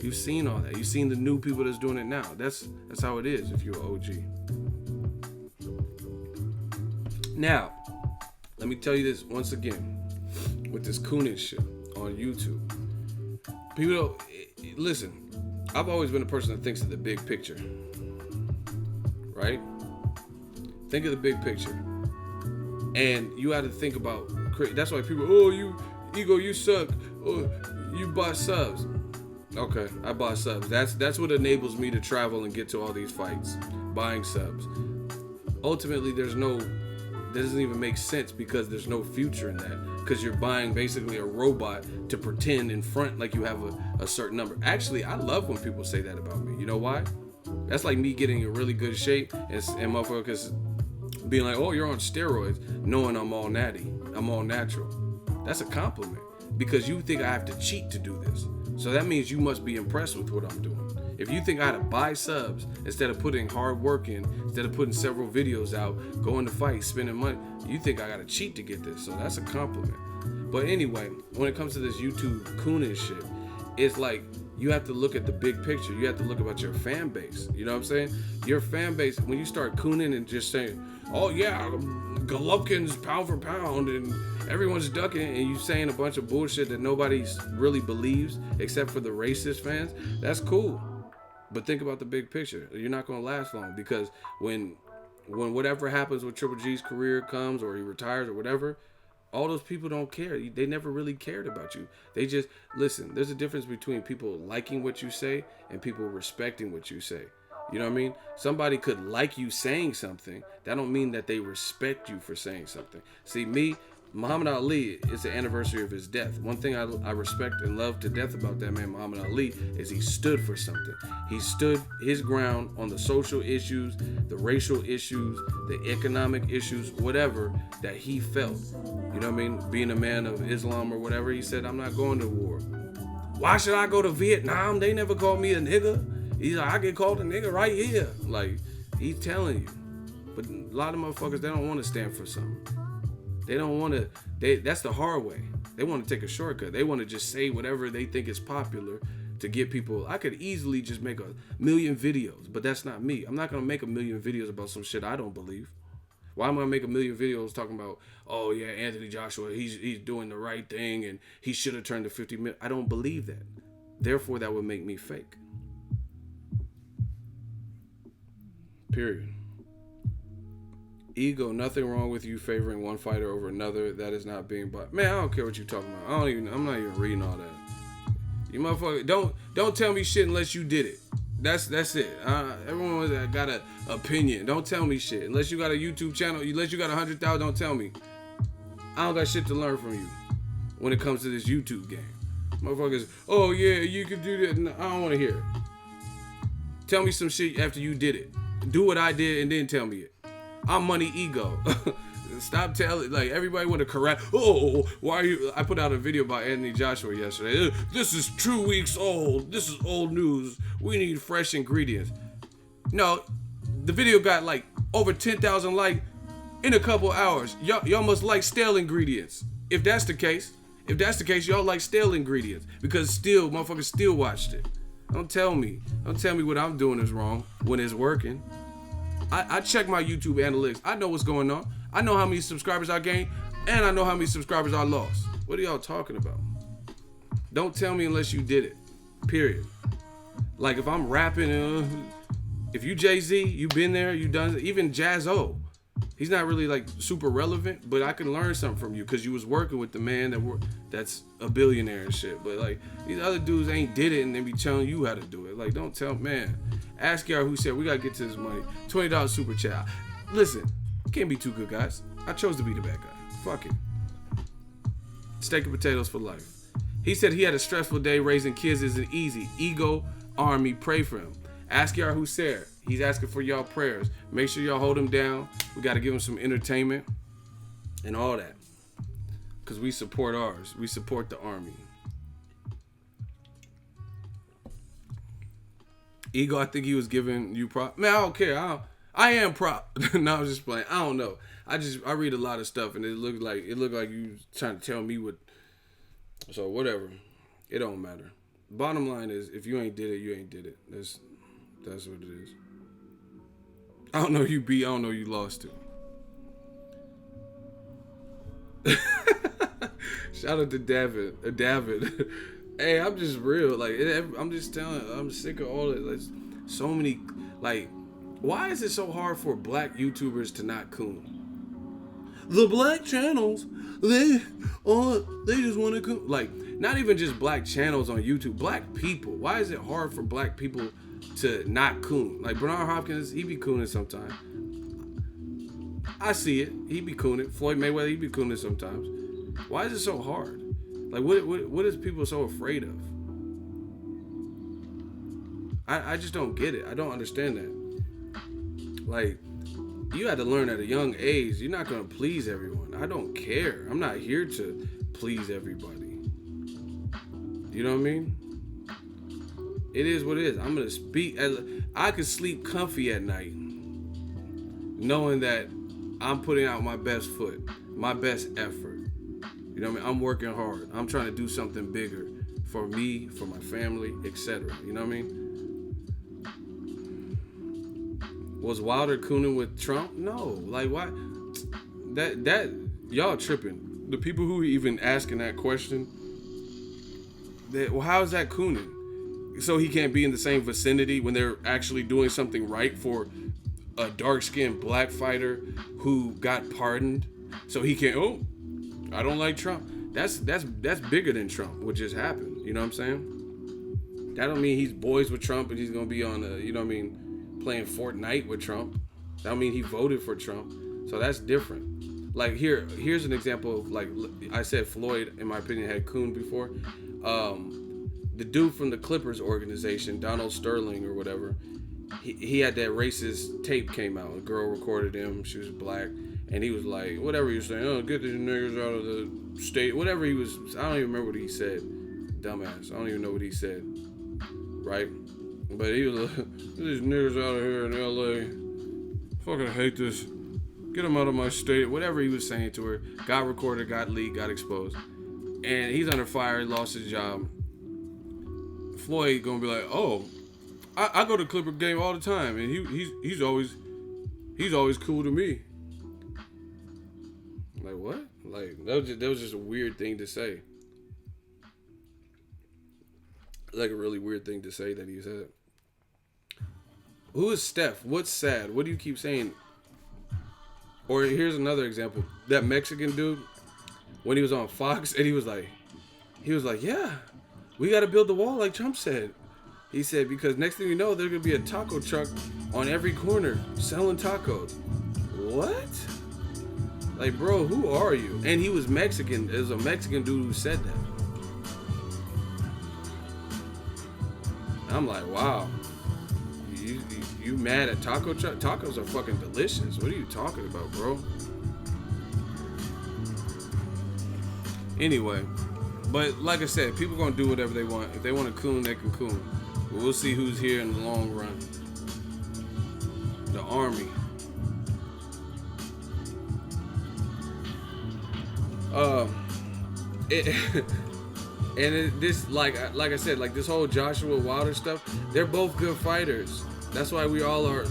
You've seen all that. You've seen the new people that's doing it now. That's how it is if you're an OG. Now, let me tell you this once again, with this cooning shit on YouTube. People don't, listen, I've always been a person that thinks of the big picture, right? Think of the big picture. And you have to think about, that's why people, oh, you suck, oh, you buy subs. Okay, I buy subs. That's what enables me to travel and get to all these fights, buying subs. Ultimately, doesn't even make sense because there's no future in that, because you're buying basically a robot to pretend in front like you have a certain number. Actually, I love when people say that about me. You know why? That's like me getting in really good shape and motherfuckers being like, oh, you're on steroids, knowing I'm all natty, I'm all natural. That's a compliment because you think I have to cheat to do this. So that means you must be impressed with what I'm doing. If you think I had to buy subs instead of putting hard work in, instead of putting several videos out, going to fight, spending money, you think I gotta cheat to get this. So that's a compliment. But anyway, when it comes to this YouTube cooning shit, it's like you have to look at the big picture. You have to look about your fan base. You know what I'm saying? Your fan base, when you start cooning and just saying, oh yeah, Golovkin's pound for pound and everyone's ducking it, and you saying a bunch of bullshit that nobody really believes except for the racist fans, that's cool. But think about the big picture. You're not going to last long because when whatever happens with Triple G's career comes or he retires or whatever, all those people don't care. They never really cared about you. They just, listen, there's a difference between people liking what you say and people respecting what you say. You know what I mean? Somebody could like you saying something. That don't mean that they respect you for saying something. See, me, Muhammad Ali, it's the anniversary of his death. One thing I respect and love to death about that man, Muhammad Ali, is he stood for something. He stood his ground on the social issues, the racial issues, the economic issues, whatever that he felt. You know what I mean? Being a man of Islam or whatever, he said, I'm not going to war. Why should I go to Vietnam? They never called me a nigga. He's like, I get called a nigga right here. Like, he's telling you. But a lot of motherfuckers, they don't want to stand for something. They don't want to, that's the hard way. They want to take a shortcut. They want to just say whatever they think is popular to get people. I could easily just make 1,000,000 videos, but that's not me. I'm not going to make 1,000,000 videos about some shit I don't believe. Why am I going to make 1,000,000 videos talking about, oh yeah, Anthony Joshua, he's doing the right thing and he should have turned to 50 million. I don't believe that. Therefore, that would make me fake. Period. Ego, nothing wrong with you favoring one fighter over another. That is not being but man, I don't care what you talking about. I'm not even reading all that. You motherfucker, don't tell me shit unless you did it. That's it. Everyone got an opinion. Don't tell me shit. Unless you got a YouTube channel, unless you got 100,000, don't tell me. I don't got shit to learn from you when it comes to this YouTube game. Motherfuckers, oh yeah, you can do that. No, I don't want to hear it. Tell me some shit after you did it. Do what I did and then tell me it. I'm Money Ego. Stop telling, like, everybody want to correct. Oh, why are you? I put out a video about Anthony Joshua yesterday. This is 2 weeks old. This is old news. We need fresh ingredients. No, the video got like over 10,000 likes in a couple hours. Y'all must like stale ingredients. If that's the case, y'all like stale ingredients because motherfuckers still watched it. Don't tell me what I'm doing is wrong when it's working. I check my YouTube analytics. I know what's going on. I know how many subscribers I gained, and I know how many subscribers I lost. What are y'all talking about? Don't tell me unless you did it. Period. Like if I'm rapping, if you Jay-Z, you been there, you done it. Even Jazzo, he's not really like super relevant, but I can learn something from you because you was working with the man that's a billionaire and shit. But like these other dudes ain't did it and they be telling you how to do it. Like don't tell, man. Ask y'all who said we gotta get to this money. $20 super chat. Listen, can't be two good guys. I chose to be the bad guy. Fuck it. Steak and potatoes for life. He said he had a stressful day. Raising kids isn't easy. Ego army, pray for him. Ask y'all who said. He's asking for y'all prayers. Make sure y'all hold him down. We gotta give him some entertainment and all that. Cause we support ours. We support the army. Ego, I think he was giving you prop. Man, I don't care. I am prop. No, I'm just playing. I don't know. I read a lot of stuff and it looked like you trying to tell me what. So whatever, it don't matter. Bottom line is, if you ain't did it, you ain't did it. That's what it is. I don't know you beat. I don't know you lost to. Shout out to David. Hey, I'm just real. Like, I'm just telling. I'm sick of all it. Like, so many. Like, why is it so hard for black YouTubers to not coon? The black channels, they just want to coon. Like, not even just black channels on YouTube. Black people. Why is it hard for black people to not coon? Like Bernard Hopkins, he be cooning sometimes. I see it. He be cooning. Floyd Mayweather, he be cooning sometimes. Why is it so hard? Like, what is people so afraid of? I just don't get it. I don't understand that. Like, you had to learn at a young age. You're not going to please everyone. I don't care. I'm not here to please everybody. You know what I mean? It is what it is. I'm gonna speak. I could sleep comfy at night, knowing that I'm putting out my best foot, my best effort. You know what I mean? I'm working hard. I'm trying to do something bigger for me, for my family, etc. You know what I mean? Was Wilder cooning with Trump? No. Like, why? That y'all tripping. The people who are even asking that question, well, how is that cooning? So he can't be in the same vicinity when they're actually doing something right for a dark-skinned black fighter who got pardoned. So he can't. Oh, I don't like Trump. That's bigger than Trump, what just happened. You know what I'm saying? That don't mean he's boys with Trump and he's gonna be on you know what I mean, playing Fortnite with Trump. That don't mean he voted for Trump. So that's different. Like here's an example of, like I said, Floyd, in my opinion, had cooned before. The dude from the Clippers organization, Donald Sterling or whatever, he had that racist tape came out. A girl recorded him. She was black. And he was like, whatever he was saying, oh, get these niggas out of the state. Whatever he was, I don't even remember what he said. Dumbass. I don't even know what he said. Right? But he was like, get these niggas out of here in LA. Fucking hate this. Get them out of my state. Whatever he was saying to her. Got recorded, got leaked, got exposed. And he's under fire, he lost his job. Floyd gonna be like, oh, I go to Clipper game all the time, and he's always cool to me. Like, what? Like, that was just a weird thing to say. Like a really weird thing to say that he said. Who is Steph? What's sad? What do you keep saying? Or here's another example. That Mexican dude, when he was on Fox, and he was like, yeah, we got to build the wall like Trump said. He said, because next thing you know, there's going to be a taco truck on every corner selling tacos. What? Like, bro, who are you? And he was Mexican. It was a Mexican dude who said that. I'm like, wow. You mad at taco truck? Tacos are fucking delicious. What are you talking about, bro? Anyway, but like I said, people gonna do whatever they want. If they want to coon, they can coon. But we'll see who's here in the long run. The army. This like I said, like this whole Joshua Wilder stuff, they're both good fighters. That's why we all are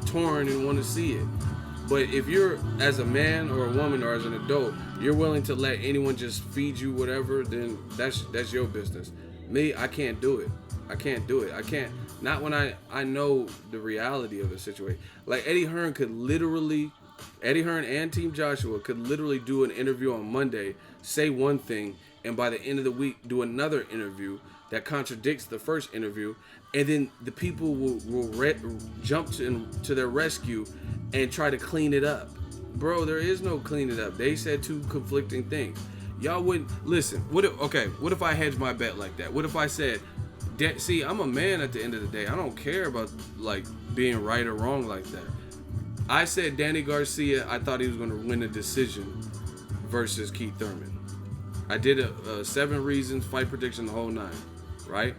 torn and want to see it. But if you're, as a man or a woman or as an adult, you're willing to let anyone just feed you whatever, then that's your business. Me, I can't do it. I can't. Not when I know the reality of the situation. Like Eddie Hearn and Team Joshua could literally do an interview on Monday, say one thing, and by the end of the week do another interview that contradicts the first interview, and then the people will jump to their rescue and try to clean it up. Bro, there is no clean it up. They said two conflicting things. Y'all wouldn't listen. What if I hedged my bet like that? What if I said, see, I'm a man at the end of the day. I don't care about like being right or wrong like that. I said Danny Garcia, I thought he was going to win a decision versus Keith Thurman. I did a 7 reasons fight prediction, the whole 9, right?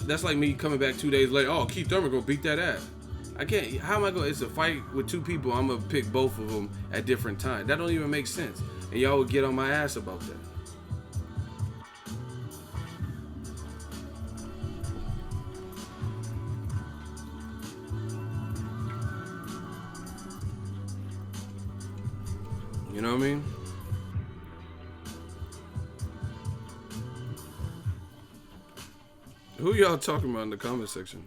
That's like me coming back 2 days later. Oh, Keith Thurman gonna beat that ass. I can't. How am I going? It's a fight with 2 people. I'm gonna pick both of them at different times. That don't even make sense. And y'all would get on my ass about that. You know what I mean? Who y'all talking about in the comment section?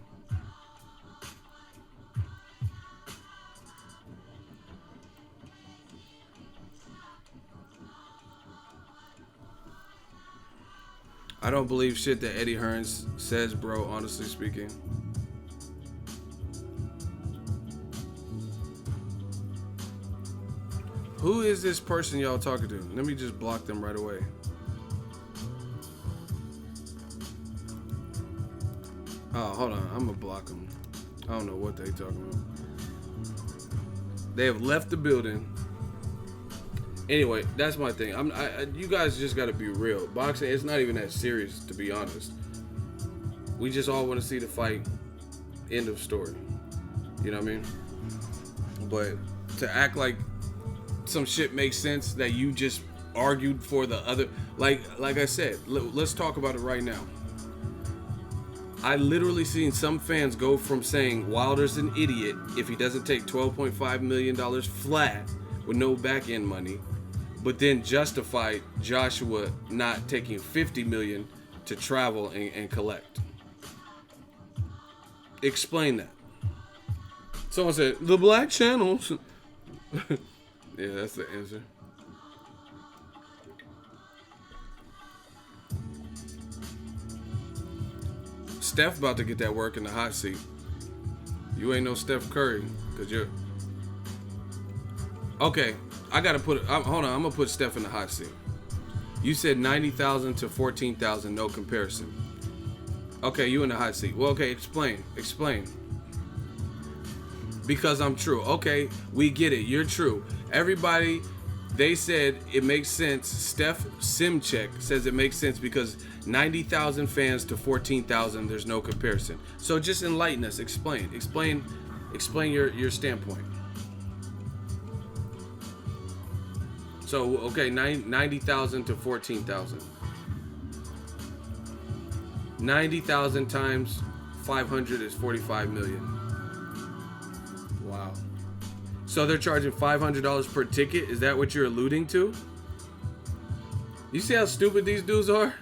I don't believe shit that Eddie Hearn says, bro, honestly speaking. Who is this person y'all talking to? Let me just block them right away. Oh, hold on. I'm going to block them. I don't know what they talking about. They have left the building. Anyway, that's my thing. You guys just got to be real. Boxing, it's not even that serious, to be honest. We just all want to see the fight. End of story. You know what I mean? But to act like some shit makes sense that you just argued for the other, like I said, let's talk about it right now. I literally seen some fans go from saying Wilder's an idiot if he doesn't take $12.5 million flat with no back end money, but then justify Joshua not taking $50 million to travel and collect. Explain that. Someone said, the black channels. Yeah, that's the answer. Steph about to get that work in the hot seat. You ain't no Steph Curry, because you're... Okay, I got to hold on, I'm going to put Steph in the hot seat. You said 90,000 to 14,000, no comparison. Okay, you in the hot seat. Well, okay, explain. Because I'm true. Okay, we get it. You're true. Everybody, they said it makes sense. Steph Simcheck says it makes sense because 90,000 fans to 14,000, there's no comparison. So just enlighten us. Explain your standpoint. So, okay, 90,000 to 14,000. 90,000 times 500 is 45 million. Wow. So they're charging $500 per ticket? Is that what you're alluding to? You see how stupid these dudes are?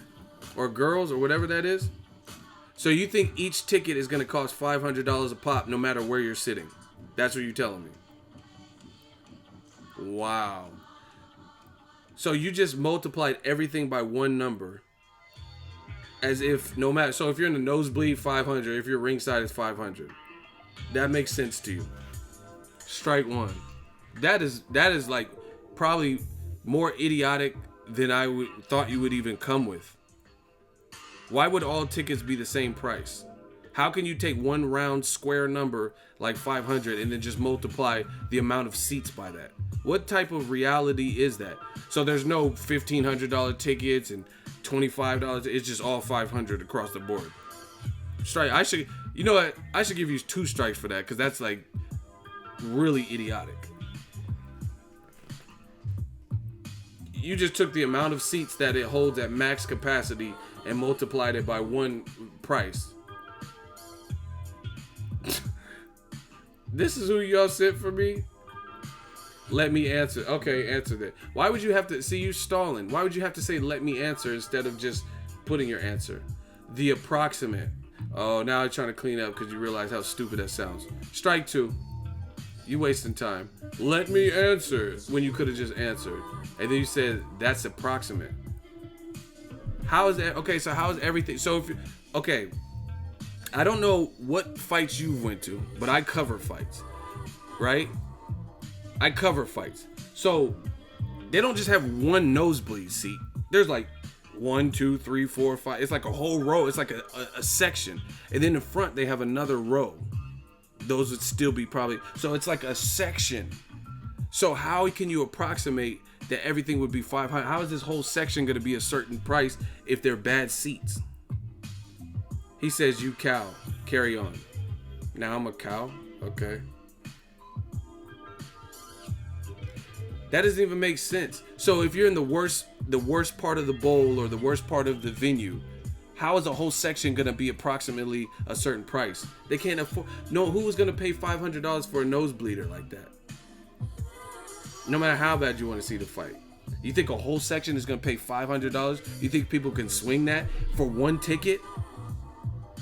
Or girls, or whatever that is? So you think each ticket is going to cost $500 a pop no matter where you're sitting? That's what you're telling me. Wow. So you just multiplied everything by one number. As if no matter, so if you're in the nosebleed, 500. If you're ringside, it's 500. That makes sense to you. Strike one. That is like probably more idiotic than I thought you would even come with. Why would all tickets be the same price? How can you take one round square number like 500 and then just multiply the amount of seats by that? What type of reality is that? So there's no $1,500 tickets and $25. It's just all 500 across the board. Strike. You know what? I should give you 2 strikes for that because that's like really idiotic. You just took the amount of seats that it holds at max capacity and multiplied it by one price. This is who y'all sent for me? Let me answer. Okay, answer that. Why would you have to... See, you stalling. Why would you have to say, let me answer, instead of just putting your answer? The approximate. Oh, now you're trying to clean up because you realize how stupid that sounds. Strike 2. You wasting time. Let me answer when you could have just answered. And then you said, that's approximate. How is that? Okay, so how is everything... So if... Okay. I don't know what fights you went to, but I cover fights. Right? I cover fights. So they don't just have one nosebleed seat. There's like 1, 2, 3, 4, 5. It's like a whole row. It's like a section. And then in front they have another row. Those would still be probably... So it's like a section. So how can you approximate that everything would be 500? How is this whole section going to be a certain price if they're bad seats? He says, you cow. Carry on. Now I'm a cow? Okay. That doesn't even make sense. So if you're in the worst part of the bowl or the worst part of the venue, how is a whole section gonna be approximately a certain price? They can't afford. No, who was gonna pay $500 for a nosebleeder like that? No matter how bad you want to see the fight, you think a whole section is gonna pay $500? You think people can swing that for one ticket?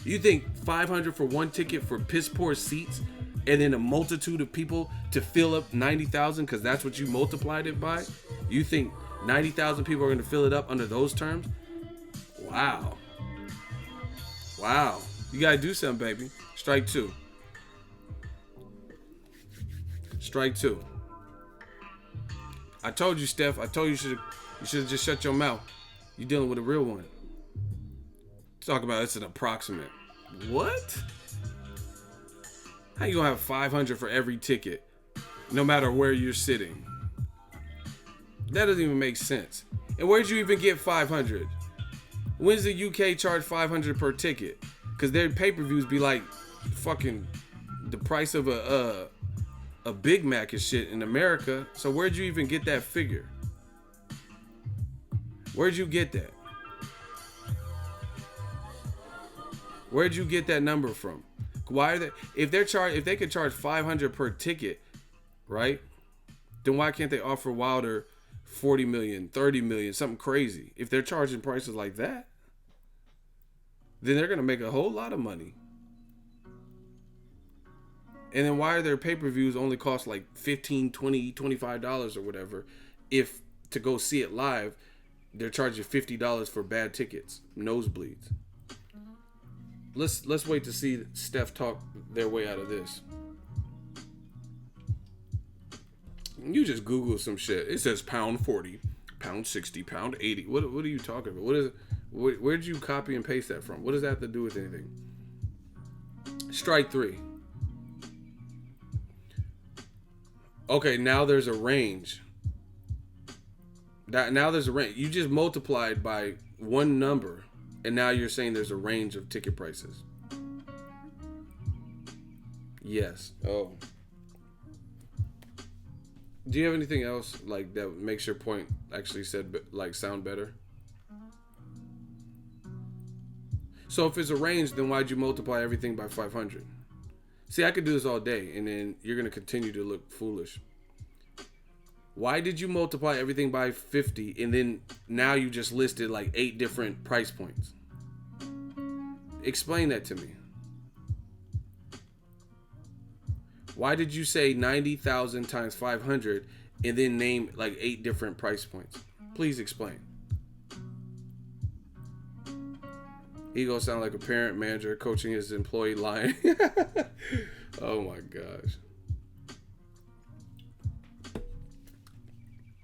You think 500 for one ticket for piss poor seats? And then a multitude of people to fill up 90,000 because that's what you multiplied it by? You think 90,000 people are going to fill it up under those terms? Wow. Wow. You got to do something, baby. Strike 2. Strike 2. I told you, Steph. I told you should have just shut your mouth. You're dealing with a real one. Talk about it's an approximate. What? How you gonna have 500 for every ticket, no matter where you're sitting? That doesn't even make sense. And where'd you even get 500? When's the UK charge 500 per ticket? Because their pay-per-views be like fucking the price of a Big Mac and shit in America. So where'd you even get that figure? Where'd you get that? Where'd you get that number from? Why are they? If they could charge 500 per ticket, right? Then why can't they offer Wilder 40 million, 30 million, something crazy? If they're charging prices like that, then they're gonna make a whole lot of money. And then why are their pay-per-views only cost like $15, $20, $25 or whatever? If to go see it live, they're charging $50 for bad tickets, nosebleeds. Let's wait to see Steph talk their way out of this. You just Google some shit. It says pound 40, pound 60, pound 80. What are you talking about? What is? Where'd you copy and paste that from? What does that have to do with anything? Strike 3. Okay, now there's a range. Now there's a range. You just multiplied by one number, and now you're saying there's a range of ticket prices. Yes. Oh. Do you have anything else like that makes your point actually sound better? So if it's a range, then why'd you multiply everything by 500? See, I could do this all day, and then you're gonna continue to look foolish. Why did you multiply everything by 50, and then now you just listed like 8 different price points? Explain that to me. Why did you say 90,000 times 500 and then name like 8 different price points? Please explain. He gonna sound like a parent manager coaching his employee lying. Oh my gosh.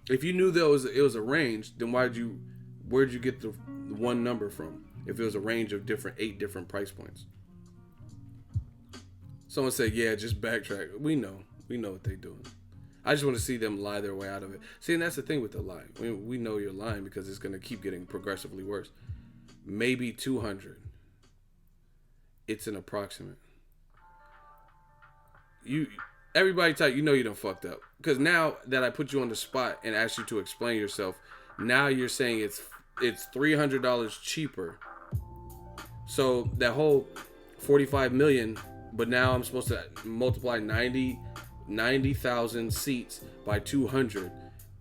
If you knew it was a range, then where'd you get the one number from? If it was a range of 8 different price points. Someone said, yeah, just backtrack. We know what they're doing. I just want to see them lie their way out of it. See, and that's the thing with the lie. We know you're lying because it's going to keep getting progressively worse. Maybe 200. It's an approximate. Everybody type, you done fucked up. Because now that I put you on the spot and asked you to explain yourself, now you're saying it's $300 cheaper. So that whole 45 million, but now I'm supposed to multiply 90,000 seats by 200.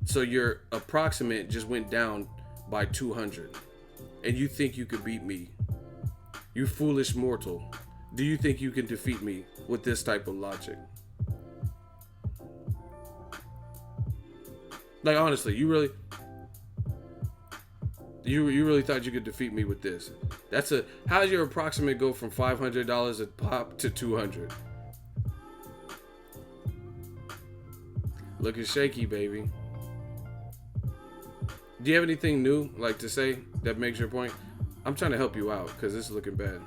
So your approximate just went down by 200. And you think you could beat me? You foolish mortal. Do you think you can defeat me with this type of logic? Like, honestly, you really thought you could defeat me with this? How does your approximate go from $500 a pop to 200? Looking shaky, baby. Do you have anything new like to say that makes your point? I'm trying to help you out because this is looking bad.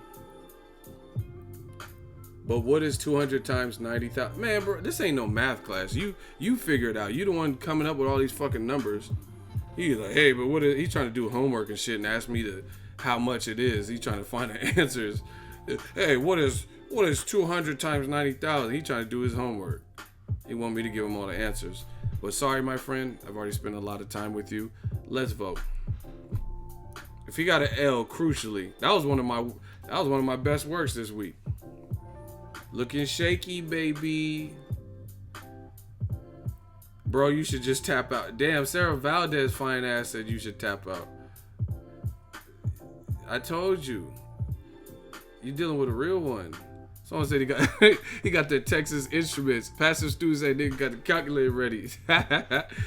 But what is 200 times 90,000? Man, bro, this ain't no math class. You figure it out. You the one coming up with all these fucking numbers. He's like, hey, but what is? He's trying to do homework and shit and ask me how much it is. He's trying to find the answers. Hey, what is 200 times 90,000? He's trying to do his homework. He want me to give him all the answers. But sorry, my friend, I've already spent a lot of time with you. Let's vote. If he got an L, crucially, that was one of my best works this week. Looking shaky, baby. Bro, you should just tap out. Damn, Sarah Valdez fine ass said you should tap out. I told you. You're dealing with a real one. Someone said he got the Texas Instruments. Pastor Stu said nigga got the calculator ready.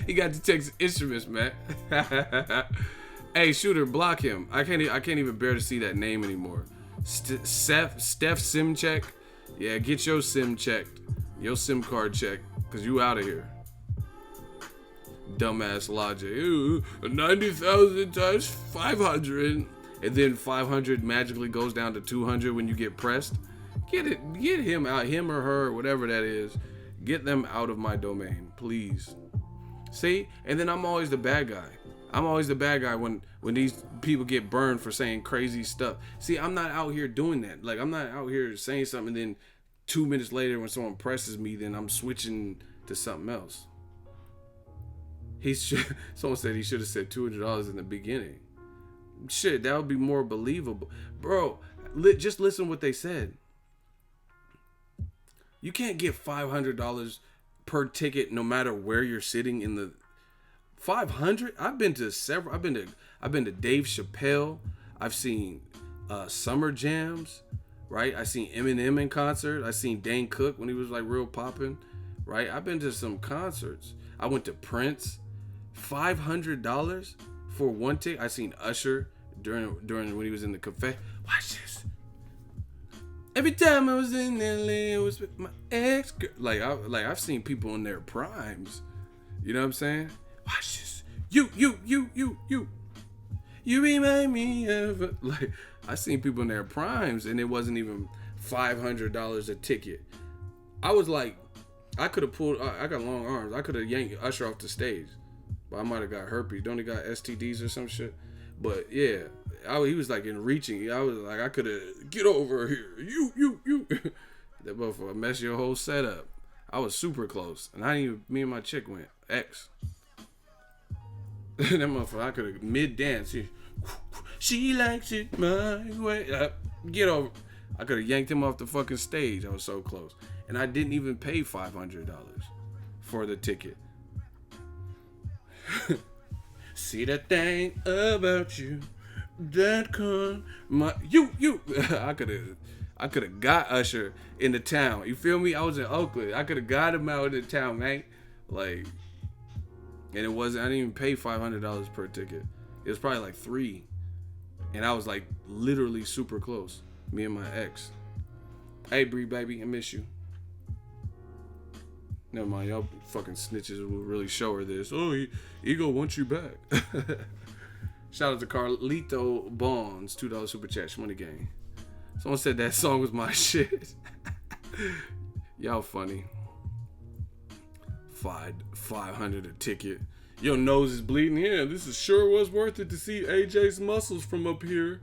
He got the Texas Instruments, man. Hey, shooter, block him. I can't even bear to see that name anymore. Steph Sim check. Yeah, get your SIM checked. Your SIM card checked. Because you out of here. Dumbass logic. Ooh, 90,000 times 500. And then 500 magically goes down to 200 when you get pressed. Get him out. Him or her, whatever that is. Get them out of my domain, please. See, and then I'm always the bad guy. I'm always the bad guy when these people get burned for saying crazy stuff. See, I'm not out here doing that. Like, I'm not out here saying something, and then 2 minutes later when someone presses me, then I'm switching to something else. Someone said he should have said $200 in the beginning. Shit, that would be more believable. Bro, just listen to what they said. You can't get $500 per ticket no matter where you're sitting in the 500. I've been to Dave Chappelle. I've seen summer jams, right? I seen Eminem in concert. I seen Dane Cook when he was like real popping, right? I've been to some concerts. I went to Prince. $500 for one ticket. I seen Usher during when he was in the cafe. Watch this. Every time I was in LA, I was with my ex girl. I've seen people in their primes. You know what I'm saying? Watch this. You remind me of I seen people in their primes, and it wasn't even $500 a ticket. I was like, I could have pulled. I got long arms. I could have yanked Usher off the stage, but I might have got herpes. Don't he got STDs or some shit? But yeah, he was like in reaching. I was like, I could have get over here. You. That motherfucker mess your whole setup. I was super close, and me and my chick went X. That motherfucker, I could have mid dance. She likes it my way. Get over. I could have yanked him off the fucking stage. I was so close, and I didn't even pay $500 for the ticket. See that thing about you that con you. I could have got Usher in the town. You feel me? I was in Oakland. I could have got him out in the town, man. Like, and it wasn't. I didn't even pay $500 per ticket. It was probably like $3, and I was like literally super close. Me and my ex. Hey, Bree, baby, I miss you. Never mind, y'all fucking snitches will really show her this. Oh, Ego wants you back. Shout out to Carlito Bonds, $2 super chat, money gang. Someone said that song was my shit. Y'all funny. $500 a ticket. Your nose is bleeding here. This is sure was worth it to see AJ's muscles from up here.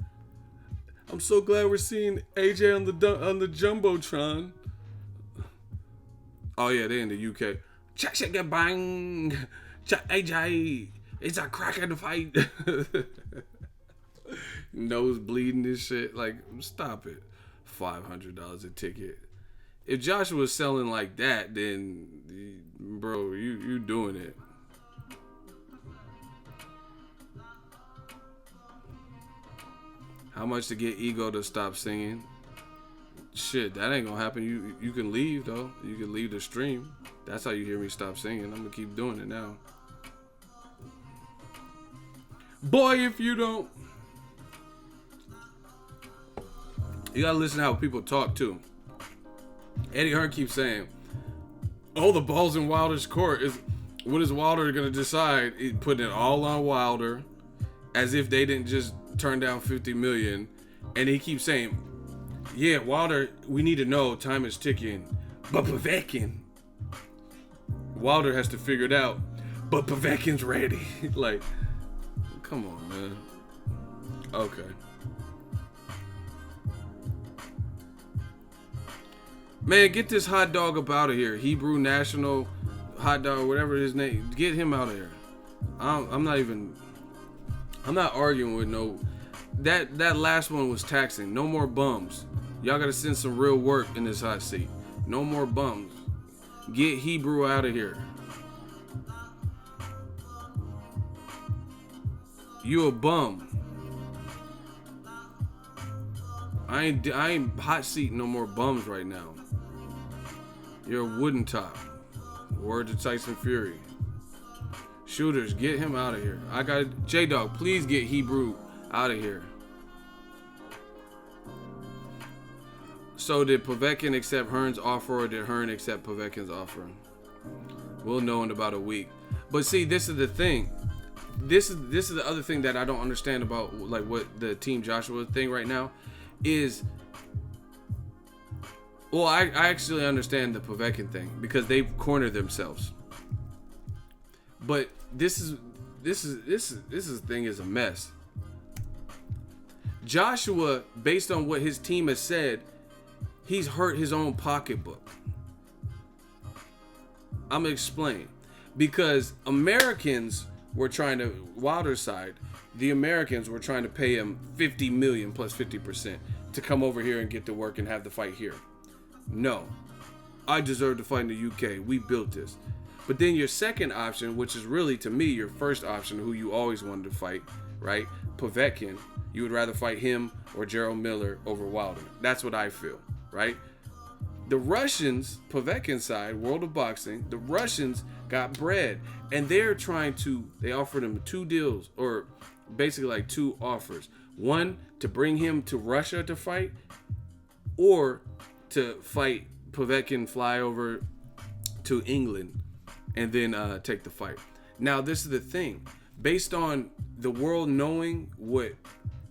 I'm so glad we're seeing AJ on the jumbotron. Oh yeah, they're in the UK. Check bang. AJ, it's a crack in the fight. Nose bleeding this shit. Like, stop it. $500 a ticket. If Joshua was selling like that, then bro, you doing it. How much to get Ego to stop singing? Shit, that ain't gonna happen. You can leave though. You can leave the stream. That's how you hear me stop singing. I'm gonna keep doing it now. Boy, if you don't. You gotta listen to how people talk too. Eddie Hearn keeps saying, oh, the ball's in Wilder's court. What is Wilder gonna decide? He's putting it all on Wilder, as if they didn't just turn down $50 million. And he keeps saying, yeah, Wilder, we need to know, time is ticking. But Povetkin, Wilder has to figure it out. But Povetkin's ready. Like, come on, man. Okay. Man, get this hot dog up out of here. Hebrew National Hot Dog, whatever his name. Get him out of here. I'm not arguing with no. That last one was taxing. No more bums. Y'all gotta send some real work in this hot seat. No more bums. Get Hebrew out of here. You a bum. I ain't hot seating no more bums right now. You're a wooden top. Word to Tyson Fury. Shooters, get him out of here. I got J-Dog, please get Hebrew out of here. So did Povetkin accept Hearn's offer, or did Hearn accept Povetkin's offer? We'll know in about a week. But see, this is the thing. This is the other thing that I don't understand about like what the Team Joshua thing right now is. Well, I actually understand the Povetkin thing because they've cornered themselves. But this thing is a mess. Joshua, based on what his team has said, he's hurt his own pocketbook. I'm gonna explain. Because Americans were trying to, Wilder's side, the Americans were trying to pay him $50 million plus 50% to come over here and get to work and have the fight here. No, I deserve to fight in the UK. We built this. But then your second option, which is really to me your first option, who you always wanted to fight, right? Povetkin, you would rather fight him or Gerald Miller over Wilder. That's what I feel, right? The Russians, Povetkin's side, World of Boxing, the Russians got bread, and they offered him 2 deals, or basically like 2 offers. One, to bring him to Russia to fight, or to fight Povetkin, fly over to England, and then take the fight. Now, this is the thing. Based on the world knowing what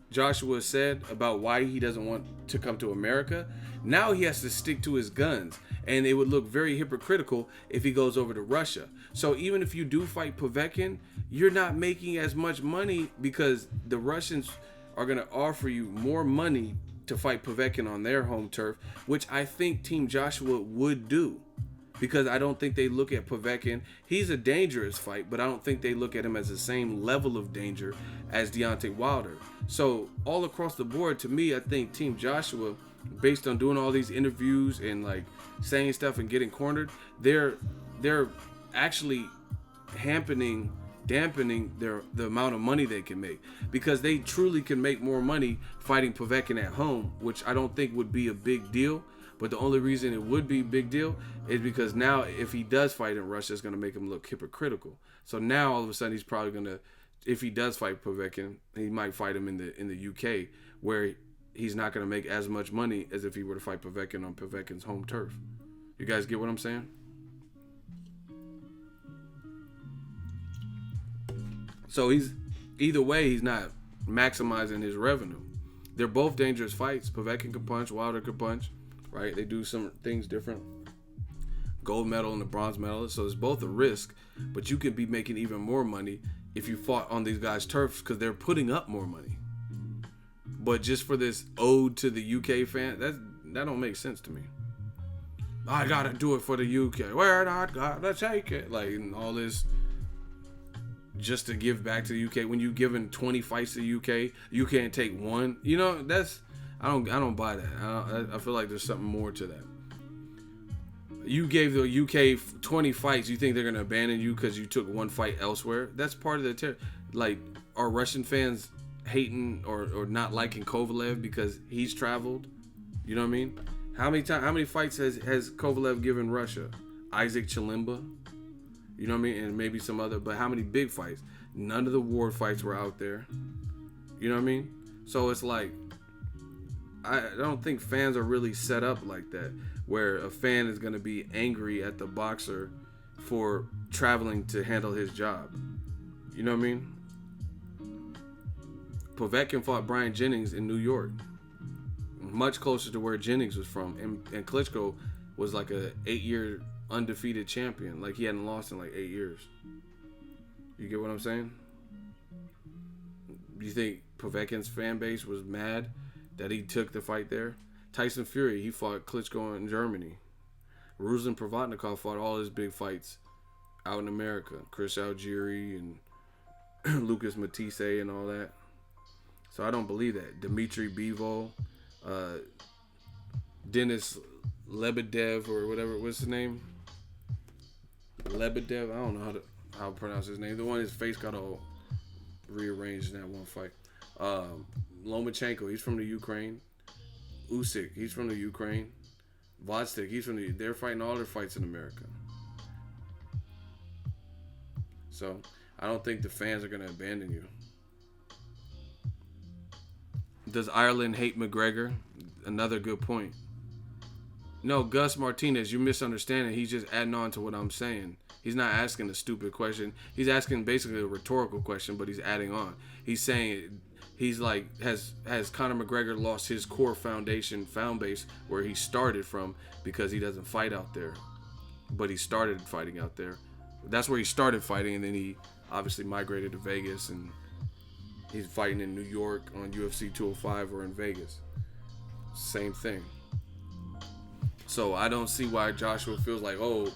Joshua said about why he doesn't want to come to America, now he has to stick to his guns, and it would look very hypocritical if he goes over to Russia. So even if you do fight Povetkin, you're not making as much money because the Russians are going to offer you more money to fight Povetkin on their home turf, which I think Team Joshua would do. Because I don't think they look at Povetkin. He's a dangerous fight, but I don't think they look at him as the same level of danger as Deontay Wilder. So all across the board, to me, I think Team Joshua, based on doing all these interviews and like saying stuff and getting cornered, they're actually dampening the amount of money they can make, because they truly can make more money fighting Povetkin at home, which I don't think would be a big deal. But the only reason it would be a big deal is because now if he does fight in Russia, it's going to make him look hypocritical. So now all of a sudden he's probably going to, if he does fight Povetkin, he might fight him in the UK, where he's not going to make as much money as if he were to fight Povetkin on Povetkin's home turf. You guys get what I'm saying? So either way, he's not maximizing his revenue. They're both dangerous fights. Povetkin can punch, Wilder can punch. Right? They do some things different. Gold medal and the bronze medal. So it's both a risk, but you could be making even more money if you fought on these guys' turfs, because they're putting up more money. But just for this ode to the UK fan, that don't make sense to me. I gotta do it for the UK. We're not gonna take it. Like, and all this just to give back to the UK. When you've given 20 fights to the UK, you can't take one. You know, that's I don't buy that. I feel like there's something more to that. You gave the UK 20 fights. You think they're gonna abandon you because you took one fight elsewhere? That's part of the like, are Russian fans hating or not liking Kovalev because he's traveled? You know what I mean? How many fights has Kovalev given Russia? Isaac Chilimba, you know what I mean, and maybe some other. But how many big fights? None of the Ward fights were out there. You know what I mean? So it's like, I don't think fans are really set up like that, where a fan is going to be angry at the boxer for traveling to handle his job. You know what I mean? Povetkin fought Brian Jennings in New York, much closer to where Jennings was from, and Klitschko was like a 8-year undefeated champion. Like, he hadn't lost in like 8 years. You get what I'm saying? You think Povetkin's fan base was mad that he took the fight there? Tyson Fury, he fought Klitschko in Germany. Ruslan Provodnikov fought all his big fights out in America. Chris Algieri and Lucas Matisse and all that. So I don't believe that. Dmitry Bivol, Denis Lebedev, or whatever, what's his name? Lebedev, I don't know how to pronounce his name. The one his face got all rearranged in that one fight. Lomachenko, he's from the Ukraine. Usyk, he's from the Ukraine. Vodstik, he's from they're fighting all their fights in America. So I don't think the fans are going to abandon you. Does Ireland hate McGregor? Another good point. No, Gus Martinez, you're misunderstanding. He's just adding on to what I'm saying. He's not asking a stupid question. He's asking basically a rhetorical question, but he's adding on. He's saying, he's like, has Conor McGregor lost his core fan base where he started from, because he doesn't fight out there, but he started fighting out there? That's where he started fighting, and then he obviously migrated to Vegas, and he's fighting in New York on UFC 205 or in Vegas. Same thing. So I don't see why Joshua feels like, oh,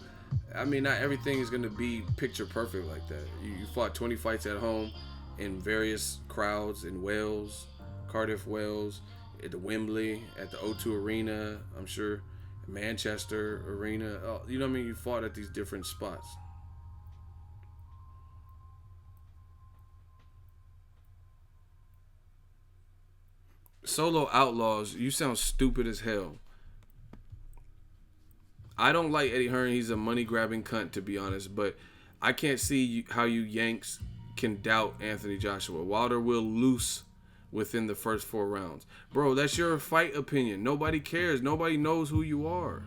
I mean, not everything is going to be picture perfect like that. You fought 20 fights at home in various crowds in Wales, Cardiff, Wales, at the Wembley, at the O2 Arena, I'm sure, Manchester Arena. You know what I mean? You fought at these different spots. Solo Outlaws, you sound stupid as hell. I don't like Eddie Hearn. He's a money grabbing cunt, to be honest. But I can't see how you Yanks can doubt Anthony Joshua. Wilder will lose within the first 4 rounds. Bro, that's your fight opinion. Nobody cares. Nobody knows who you are.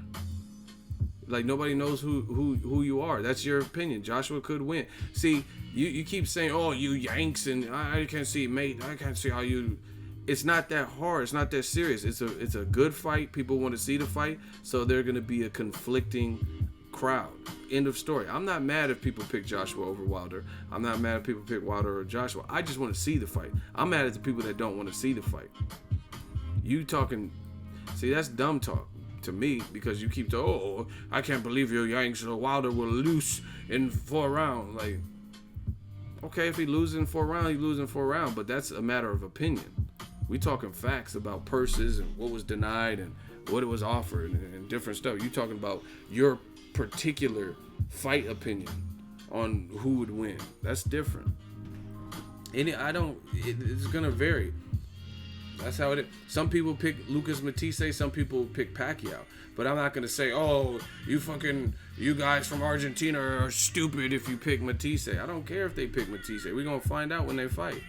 Like, nobody knows who you are. That's your opinion. Joshua could win. See, you keep saying, oh, you Yanks, and I can't see, mate. I can't see how you... It's not that hard. It's not that serious. It's a good fight. People want to see the fight, so they're going to be a conflicting crowd. End of story. I'm not mad if people pick Joshua over Wilder. I'm not mad if people pick Wilder or Joshua. I just want to see the fight. I'm mad at the people that don't want to see the fight. You talking... See, that's dumb talk to me, because you keep talking, oh, I can't believe your Yanks or Wilder will lose in 4 rounds. Like, okay, if he loses in 4 rounds, he loses in 4 rounds, but that's a matter of opinion. We talking facts about purses and what was denied and what it was offered and different stuff. You talking about your particular fight opinion on who would win. That's different. And it's gonna vary. That's how it is. Some people pick Lucas Matisse, some people pick Pacquiao. But I'm not gonna say, oh, you guys from Argentina are stupid if you pick Matisse. I don't care if they pick Matisse. We're gonna find out when they fight.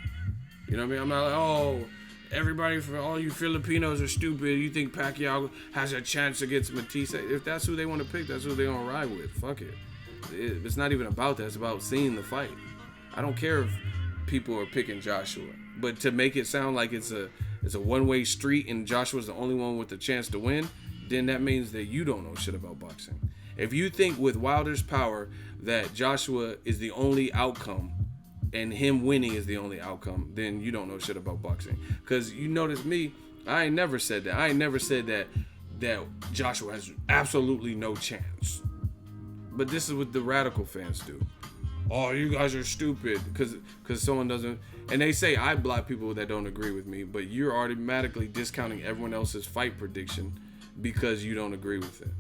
You know what I mean? I'm not like, oh, everybody, for all you Filipinos are stupid. You think Pacquiao has a chance against Matisse? If that's who they want to pick, that's who they're going to ride with. Fuck it. It's not even about that. It's about seeing the fight. I don't care if people are picking Joshua. But to make it sound like it's a one-way street and Joshua's the only one with the chance to win, then that means that you don't know shit about boxing. If you think with Wilder's power that Joshua is the only outcome and him winning is the only outcome, then you don't know shit about boxing. Because you notice me, I ain't never said that. I ain't never said that Joshua has absolutely no chance. But this is what the radical fans do. Oh, you guys are stupid because someone doesn't... And they say I block people that don't agree with me, but you're automatically discounting everyone else's fight prediction because you don't agree with it.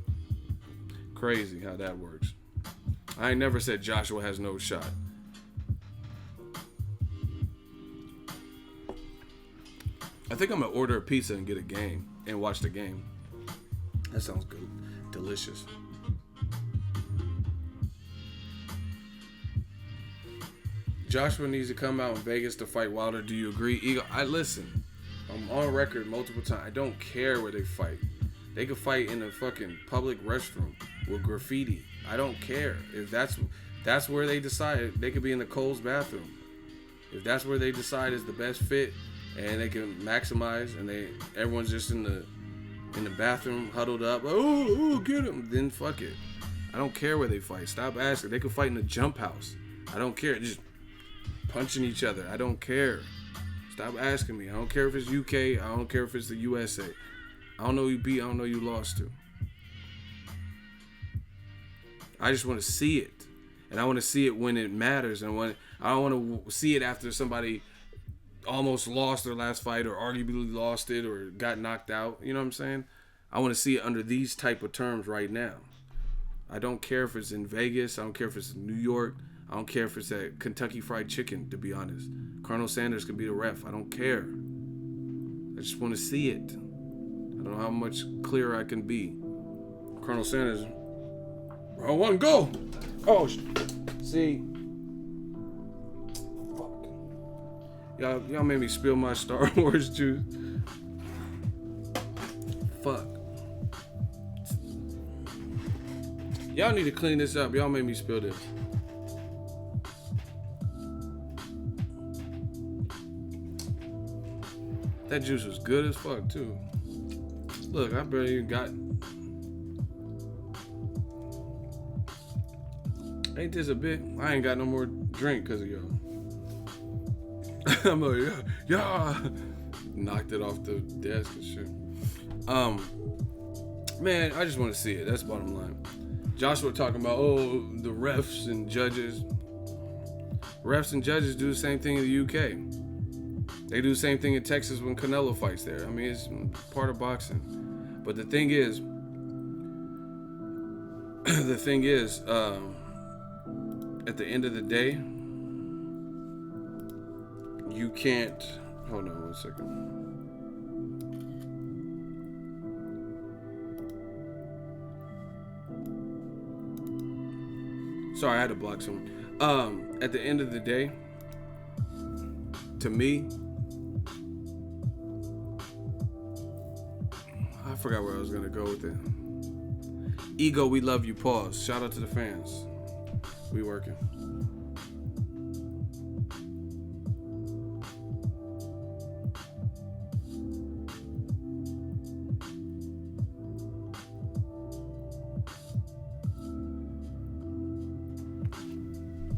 Crazy how that works. I ain't never said Joshua has no shot. I think I'm gonna order a pizza and get a game and watch the game. That sounds good. Delicious. Joshua needs to come out in Vegas to fight Wilder. Do you agree? Eagle, listen. I'm on record multiple times. I don't care where they fight. They could fight in a fucking public restroom with graffiti. I don't care. If that's where they decide, they could be in the Cole's bathroom. If that's where they decide is the best fit, and they can maximize, and everyone's just in the bathroom huddled up. Oh, get him! Then fuck it. I don't care where they fight. Stop asking. They could fight in a jump house. I don't care. Just punching each other. I don't care. Stop asking me. I don't care if it's UK. I don't care if it's the USA. I don't know who you beat. I don't know who you lost to. I just want to see it, and I want to see it when it matters, and I don't want to see it after somebody almost lost their last fight or arguably lost it or got knocked out. You know what I'm saying? I want to see it under these type of terms right now. I don't care if it's in Vegas. I don't care if it's in New York. I don't care if it's at Kentucky Fried Chicken, to be honest. Colonel Sanders can be the ref. I don't care. I just want to see it. I don't know how much clearer I can be. Colonel Sanders, round one, go! Oh, see... Y'all made me spill my Star Wars juice. Fuck. Y'all need to clean this up. Y'all made me spill this. That juice was good as fuck too. Look, I barely even got... Ain't this a bit? I ain't got no more drink because of y'all. I'm like, yeah. Knocked it off the desk and shit. Man, I just want to see it. That's the bottom line. Joshua talking about, the refs and judges. Refs and judges do the same thing in the UK. They do the same thing in Texas when Canelo fights there. I mean, it's part of boxing. But the thing is, at the end of the day, you can't. Hold on 1 second. Sorry, I had to block someone. At the end of the day, to me, I forgot where I was gonna go with it. Ego, we love you. Pause. Shout out to the fans. We working.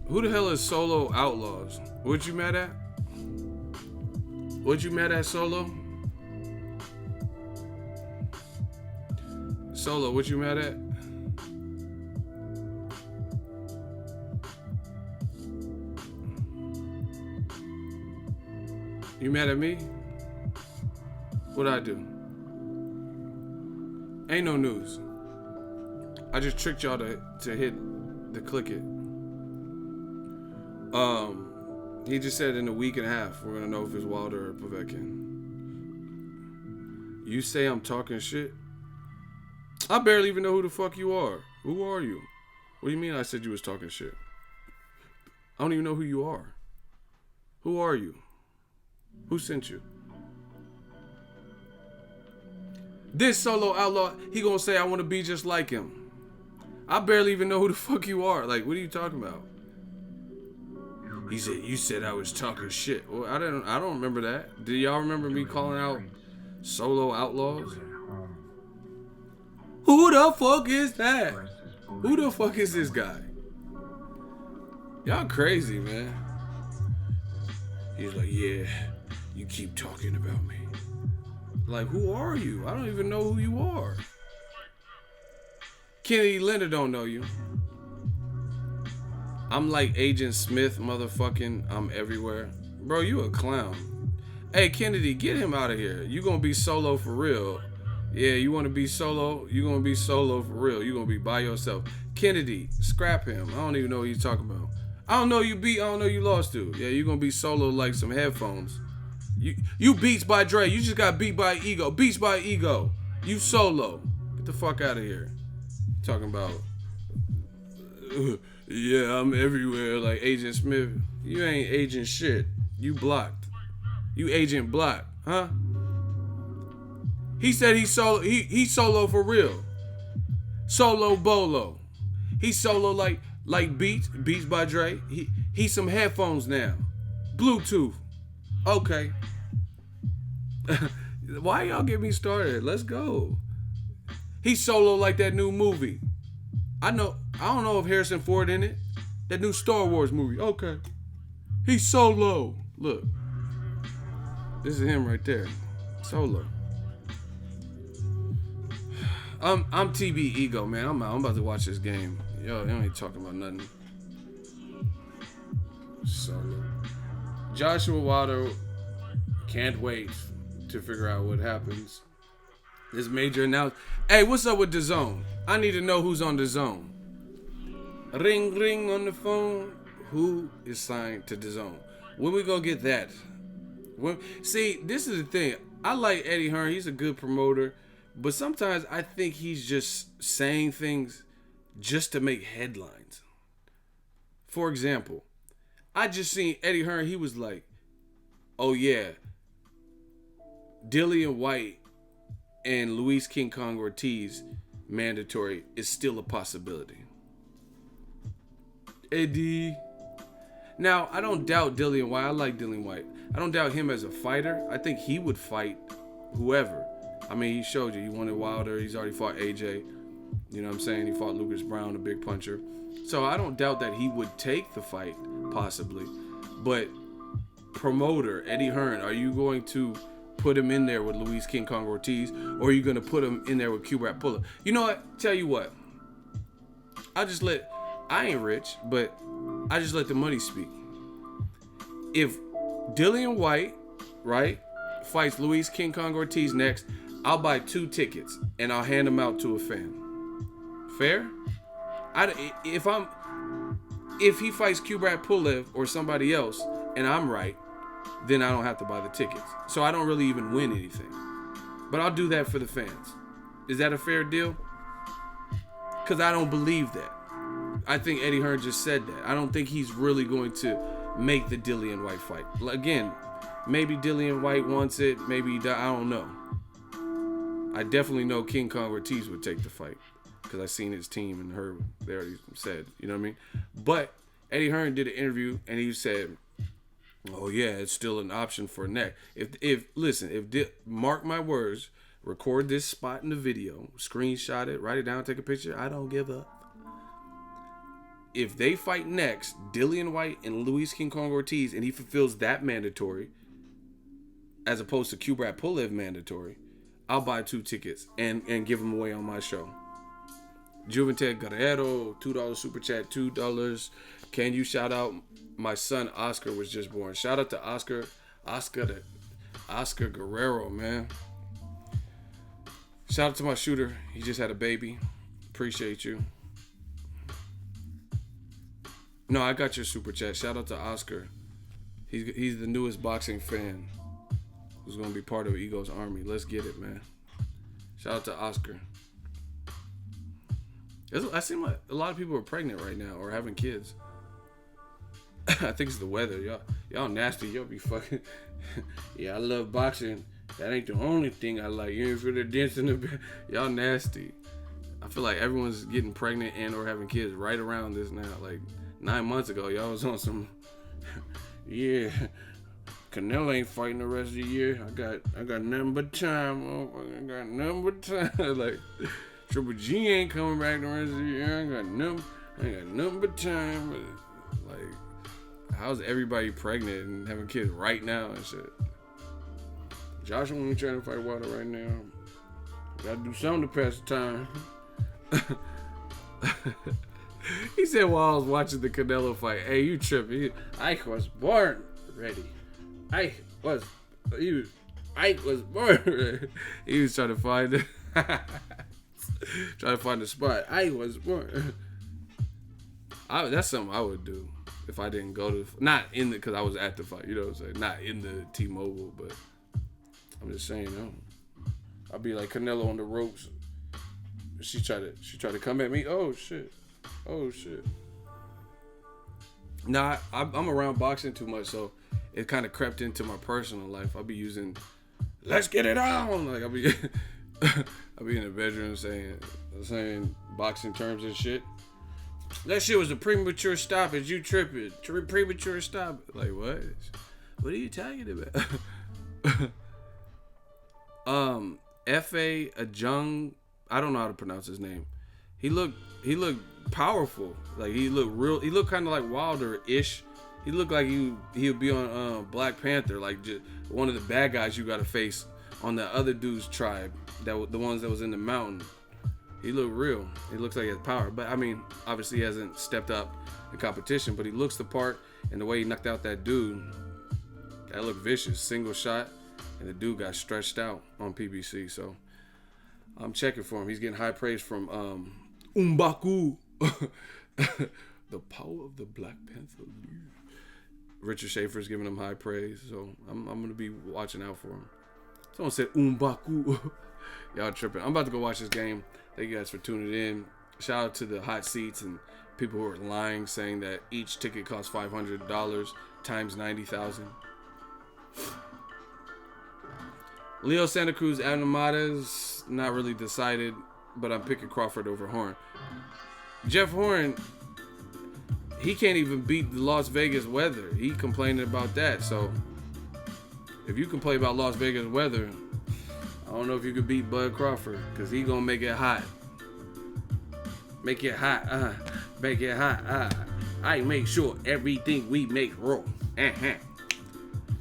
Who the hell is Solo Outlaws? What you mad at? What you mad at, Solo? Solo, what you mad at? You mad at me? What'd I do? Ain't no news. I just tricked y'all to hit the click it. He just said in a week and a half we're gonna know if it's Wilder or Povetkin. You say I'm talking shit? I barely even know who the fuck you are. Who are you? What do you mean I said you was talking shit? I don't even know who you are. Who are you? Who sent you? This Solo Outlaw, he gonna say I want to be just like him. I barely even know who the fuck you are. Like, what are you talking about? He said, you said I was talking shit. Well, I don't remember that. Do y'all remember me calling out Solo Outlaws? Who the fuck is that? Who the fuck is this guy? Y'all crazy, man. He's like, yeah, you keep talking about me. Like, who are you? I don't even know who you are. Kennedy Linder don't know you. I'm like Agent Smith, motherfucking, I'm everywhere. Bro, you a clown. Hey, Kennedy, get him out of here. You gonna be solo for real. Yeah, you wanna be solo? You gonna be solo for real. You gonna be by yourself. Kennedy, scrap him. I don't even know what he's talking about. I don't know you beat, I don't know you lost to. Yeah, you gonna be solo like some headphones. You beats by Dre. You just got beat by Ego. Beats by Ego. You solo. Get the fuck out of here. Talking about... yeah, I'm everywhere like Agent Smith. You ain't agent shit. You blocked. You agent blocked, huh? He said he solo for real. Solo bolo. He solo like Beats by Dre. He some headphones now. Bluetooth. Okay. Why y'all get me started? Let's go. He solo like that new movie. I don't know if Harrison Ford in it. That new Star Wars movie. Okay. He's solo. Look. This is him right there. Solo. I'm TB Ego, man. I'm out. I'm about to watch this game. Yo, they ain't talking about nothing. Solo. Joshua Wilder can't wait to figure out what happens. This major announcement. Hey, what's up with DAZN? I need to know who's on DAZN. Ring, ring on the phone. Who is signed to DAZN? When we gonna get that? See, this is the thing. I like Eddie Hearn. He's a good promoter. But sometimes I think he's just saying things just to make headlines. For example, I just seen Eddie Hearn. He was like, oh yeah, Dillian White and Luis King Kong Ortiz mandatory is still a possibility. Eddie. Now, I don't doubt Dillian White. I like Dillian White. I don't doubt him as a fighter. I think he would fight whoever. I mean, he showed you. He wanted Wilder. He's already fought AJ. You know what I'm saying? He fought Lucas Brown, a big puncher. So I don't doubt that he would take the fight, possibly. But promoter Eddie Hearn, are you going to put him in there with Luis King Kong Ortiz, or are you going to put him in there with Kubrat Pulla? You know what? Tell you what. I ain't rich, but I just let the money speak. If Dillian White, right, fights Luis King Kong Ortiz next, I'll buy 2 tickets and I'll hand them out to a fan. Fair? If he fights Kubrat Pulev or somebody else and I'm right, then I don't have to buy the tickets. So I don't really even win anything. But I'll do that for the fans. Is that a fair deal? Because I don't believe that. I think Eddie Hearn just said that. I don't think he's really going to make the Dillian White fight. Again, maybe Dillian White wants it. Maybe I don't know. I definitely know King Kong Ortiz would take the fight because I seen his team and heard they already said, you know what I mean? But Eddie Hearn did an interview and he said, "Oh yeah, it's still an option for neck. Mark my words, record this spot in the video, screenshot it, write it down, take a picture. I don't give up. If they fight next, Dillian White and Luis King Kong Ortiz, and he fulfills that mandatory, as opposed to Kubrat Pulev mandatory, I'll buy 2 tickets and give them away on my show." Juventud Guerrero, $2 super chat, $2. Can you shout out my son Oscar was just born? Shout out to Oscar Guerrero, man. Shout out to my shooter. He just had a baby. Appreciate you. No, I got your super chat. Shout out to Oscar. He's the newest boxing fan who's going to be part of Ego's army. Let's get it, man. Shout out to Oscar. I seem like a lot of people are pregnant right now or having kids. I think it's the weather. Y'all nasty. Y'all be fucking... Yeah, I love boxing. That ain't the only thing I like. You ain't feel the dents in the bed. Y'all nasty. I feel like everyone's getting pregnant and or having kids right around this now. Like 9 months ago, y'all was on some... Yeah, Canelo ain't fighting the rest of the year. I got nothing but time. Oh, I got nothing but time. Like... Triple G ain't coming back the rest of the year. I ain't got nothing but time. Like, how's everybody pregnant and having kids right now and shit? Joshua ain't trying to fight Wilder right now. Gotta do something to pass the time. He said while I was watching the Canelo fight, "Hey, you tripping? Ike was born ready. Ike was born ready." He was trying to find it. Trying to find a spot. I was born. That's something I would do if I didn't go to, not in the, because I was at the fight, you know what I'm saying? Not in the T-Mobile, but I'm just saying, I'll be like Canelo on the ropes. She tried to come at me. Oh shit. Nah, I'm around boxing too much, so it kind of crept into my personal life. I'll be using, "Let's get it on." Like I'll be in the bedroom saying boxing terms and shit. "That shit was a premature stoppage. You tripping? Premature stop." Like what? What are you talking about? F.A. Ajung, I don't know how to pronounce his name. He looked powerful. Like he looked real. He looked kind of like Wilder-ish. He looked like he would be on Black Panther, like just one of the bad guys you got to face on the other dude's tribe, the ones that was in the mountain. He looked real. He looks like he has power. But I mean, obviously he hasn't stepped up in competition, but he looks the part, and the way he knocked out that dude, that looked vicious. Single shot, and the dude got stretched out on PBC. So I'm checking for him. He's getting high praise from Umbaku. The power of the Black Panther. Richard Schaefer's giving him high praise. So I'm going to be watching out for him. Someone said Umbaku. Y'all tripping. I'm about to go watch this game. Thank you guys for tuning in. Shout out to the hot seats and people who are lying, saying that each ticket costs $500 times 90,000. Leo Santa Cruz, Animadas, not really decided, but I'm picking Crawford over Hearn. Jeff Hearn, he can't even beat the Las Vegas weather. He complaining about that. So if you complain about Las Vegas weather, I don't know if you could beat Bud Crawford, because he gonna make it hot. Make it hot. Make it hot. I make sure everything we make roll.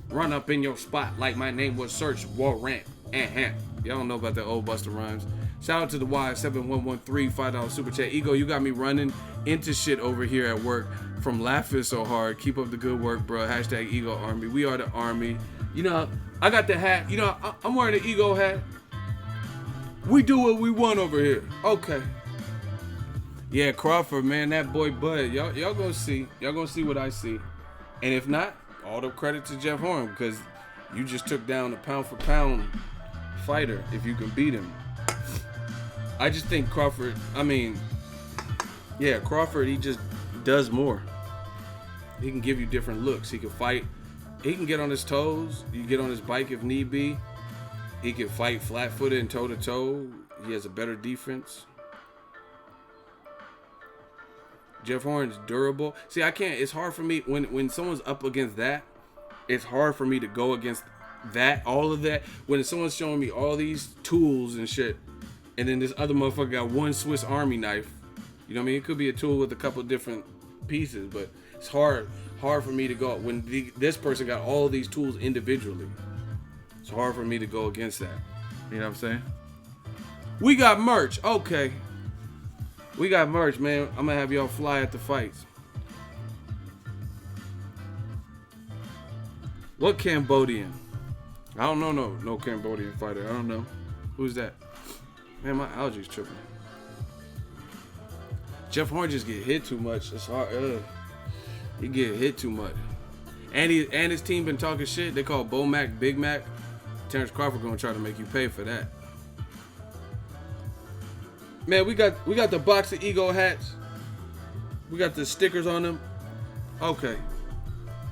Run up in your spot like my name was Search Warrant. Y'all don't know about the old Busta Rhymes. Shout out to the Y7113 $5 super chat. Ego, you got me running into shit over here at work from laughing so hard. Keep up the good work, bro. Hashtag Ego Army. We are the army. You know, I got the hat. You know, I'm wearing the Ego hat. We do what we want over here. Okay. Yeah, Crawford, man, that boy Bud. Y'all gonna see. Y'all gonna see what I see. And if not, all the credit to Jeff Hearn, because you just took down a pound for pound fighter if you can beat him. I just think Crawford, Crawford, he just does more. He can give you different looks. He can fight. He can get on his toes. You get on his bike if need be. He can fight flat-footed and toe-to-toe. He has a better defense. Jeff Hearn's durable. See, I can't. It's hard for me when someone's up against that. It's hard for me to go against that, all of that. When someone's showing me all these tools and shit, and then this other motherfucker got one Swiss Army knife. You know what I mean? It could be a tool with a couple different pieces, but it's hard for me to go when this person got all these tools individually. It's hard for me to go against that. You know what I'm saying? We got merch. Okay. We got merch, man. I'm gonna have y'all fly at the fights. What Cambodian? I don't know no Cambodian fighter. I don't know. Who's that? Man, my allergies tripping. Jeff Hearn just get hit too much. It's hard. He get hit too much. And his team been talking shit. They call Bo Mac Big Mac. Terrence Crawford gonna try to make you pay for that. Man, we got the Boxingego hats. We got the stickers on them. Okay.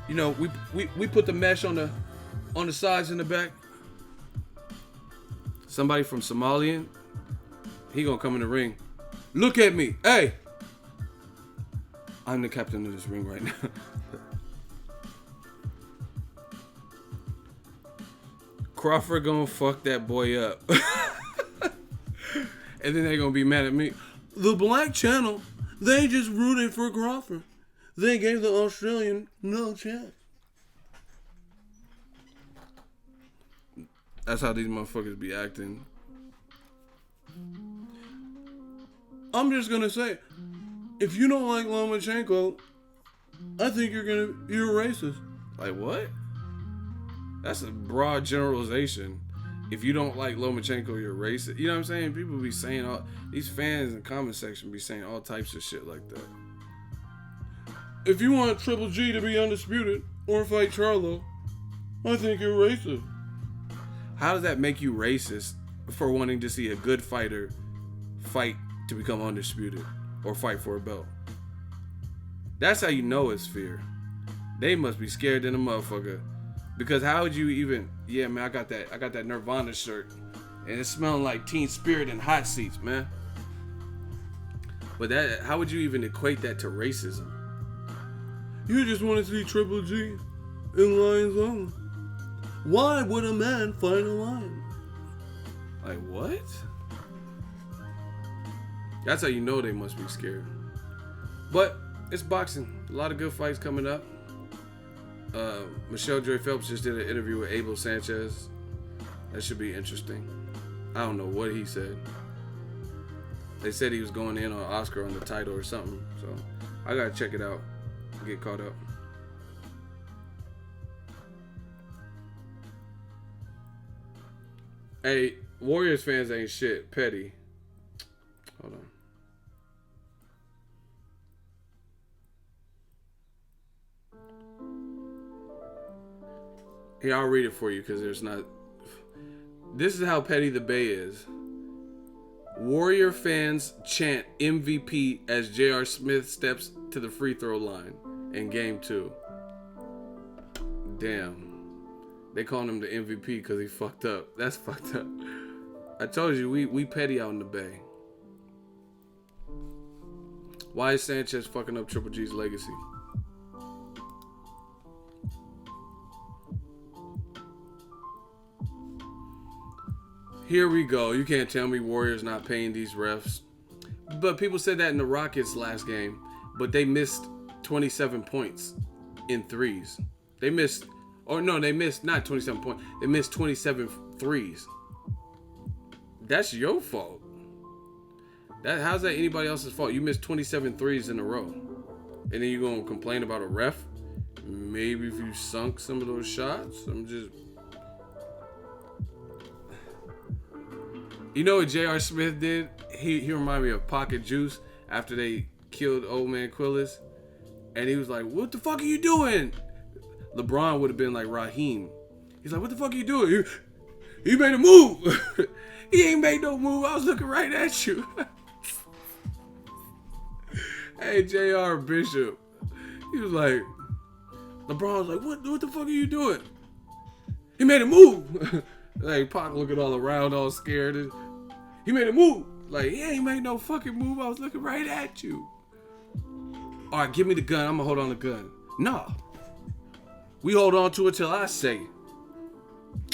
You know, we put the mesh on the sides and the back. Somebody from Somalian, he gonna come in the ring. Look at me. Hey. I'm the captain of this ring right now. Crawford gonna fuck that boy up. And then they gonna be mad at me. The Black Channel, they just rooted for Crawford. They gave the Australian no chance. That's how these motherfuckers be acting. I'm just gonna say, if you don't like Lomachenko, I think you're racist. Like what? That's a broad generalization. If you don't like Lomachenko, you're racist. You know what I'm saying? People be saying these fans in the comment section be saying all types of shit like that. If you want Triple G to be undisputed or fight Charlo, I think you're racist. How does that make you racist for wanting to see a good fighter fight to become undisputed or fight for a belt? That's how you know it's fear. They must be scared than a motherfucker. Because how would you even? Yeah, man, I got that Nirvana shirt, and it's smelling like Teen Spirit and hot seats, man. But how would you even equate that to racism? You just want to see Triple G in Lions Only. Why would a man fight a lion? Like what? That's how you know they must be scared. But it's boxing. A lot of good fights coming up. Michelle Joy Phelps just did an interview with Abel Sanchez. That should be interesting. I don't know what he said. They said he was going in on Oscar on the title or something. So I gotta check it out. Get caught up. Hey, Warriors fans ain't shit. Petty. Hold on. Here, I'll read it for you because there's not. This is how petty the Bay is. Warrior fans chant MVP as J.R. Smith steps to the free throw line in game 2. Damn. They calling him the MVP because he fucked up. That's fucked up. I told you, we petty out in the Bay. Why is Sanchez fucking up Triple G's legacy? Here we go. You can't tell me Warriors not paying these refs. But people said that in the Rockets last game. but they missed 27 points in threes. They missed not 27 points. They missed 27 threes. That's your fault. How's that anybody else's fault? You missed 27 threes in a row. And then you're going to complain about a ref? Maybe if you sunk some of those shots. You know what J.R. Smith did? He reminded me of Pocket Juice after they killed old man Quillis. And he was like, what the fuck are you doing? LeBron would have been like Raheem. He's like, what the fuck are you doing? He made a move. He ain't made no move. I was looking right at you. Hey, J.R. Bishop. He was like, LeBron was like, what the fuck are you doing? He made a move. Like, Pac looking all around, all scared. He made a move. Like, he ain't made no fucking move. I was looking right at you. All right, give me the gun. I'm going to hold on to the gun. No. We hold on to it till I say.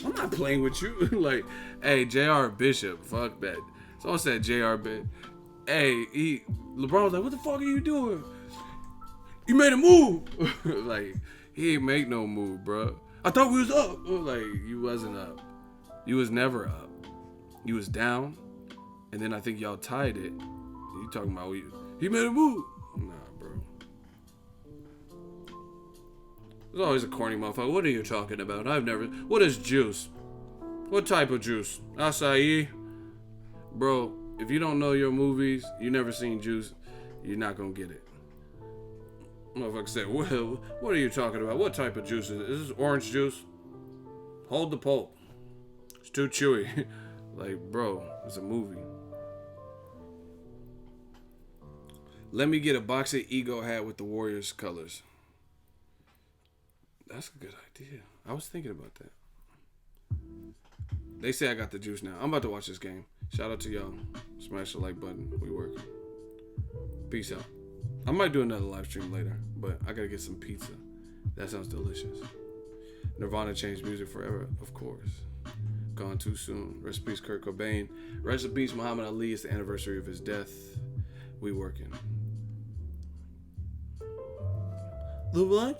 I'm not playing with you. Like, hey, J.R. Bishop. Fuck that. Someone said J.R. Bishop. Hey, LeBron was like, what the fuck are you doing? You made a move. Like, he ain't make no move, bro. I thought we was up. Like, you wasn't up. You was never up. You was down. And then I think y'all tied it. You talking about he made a move. Nah, bro. There's always a corny motherfucker. What are you talking about? What is juice? What type of juice? Acai? Bro, if you don't know your movies, you never seen Juice, you're not gonna get it. Motherfucker said, well, what are you talking about? What type of juice is this? Is this orange juice? Hold the pulp. It's too chewy. Like, bro, it's a movie. Let me get a Boxingego hat with the Warriors colors. That's a good idea. I was thinking about that. They say I got the juice now. I'm about to watch this game. Shout out to y'all. Smash the like button. We working. Peace out. I might do another live stream later, but I gotta get some pizza. That sounds delicious. Nirvana changed music forever, of course. Gone too soon. Rest in peace, Kurt Cobain. Rest in peace, Muhammad Ali. It's the anniversary of his death. We working. The black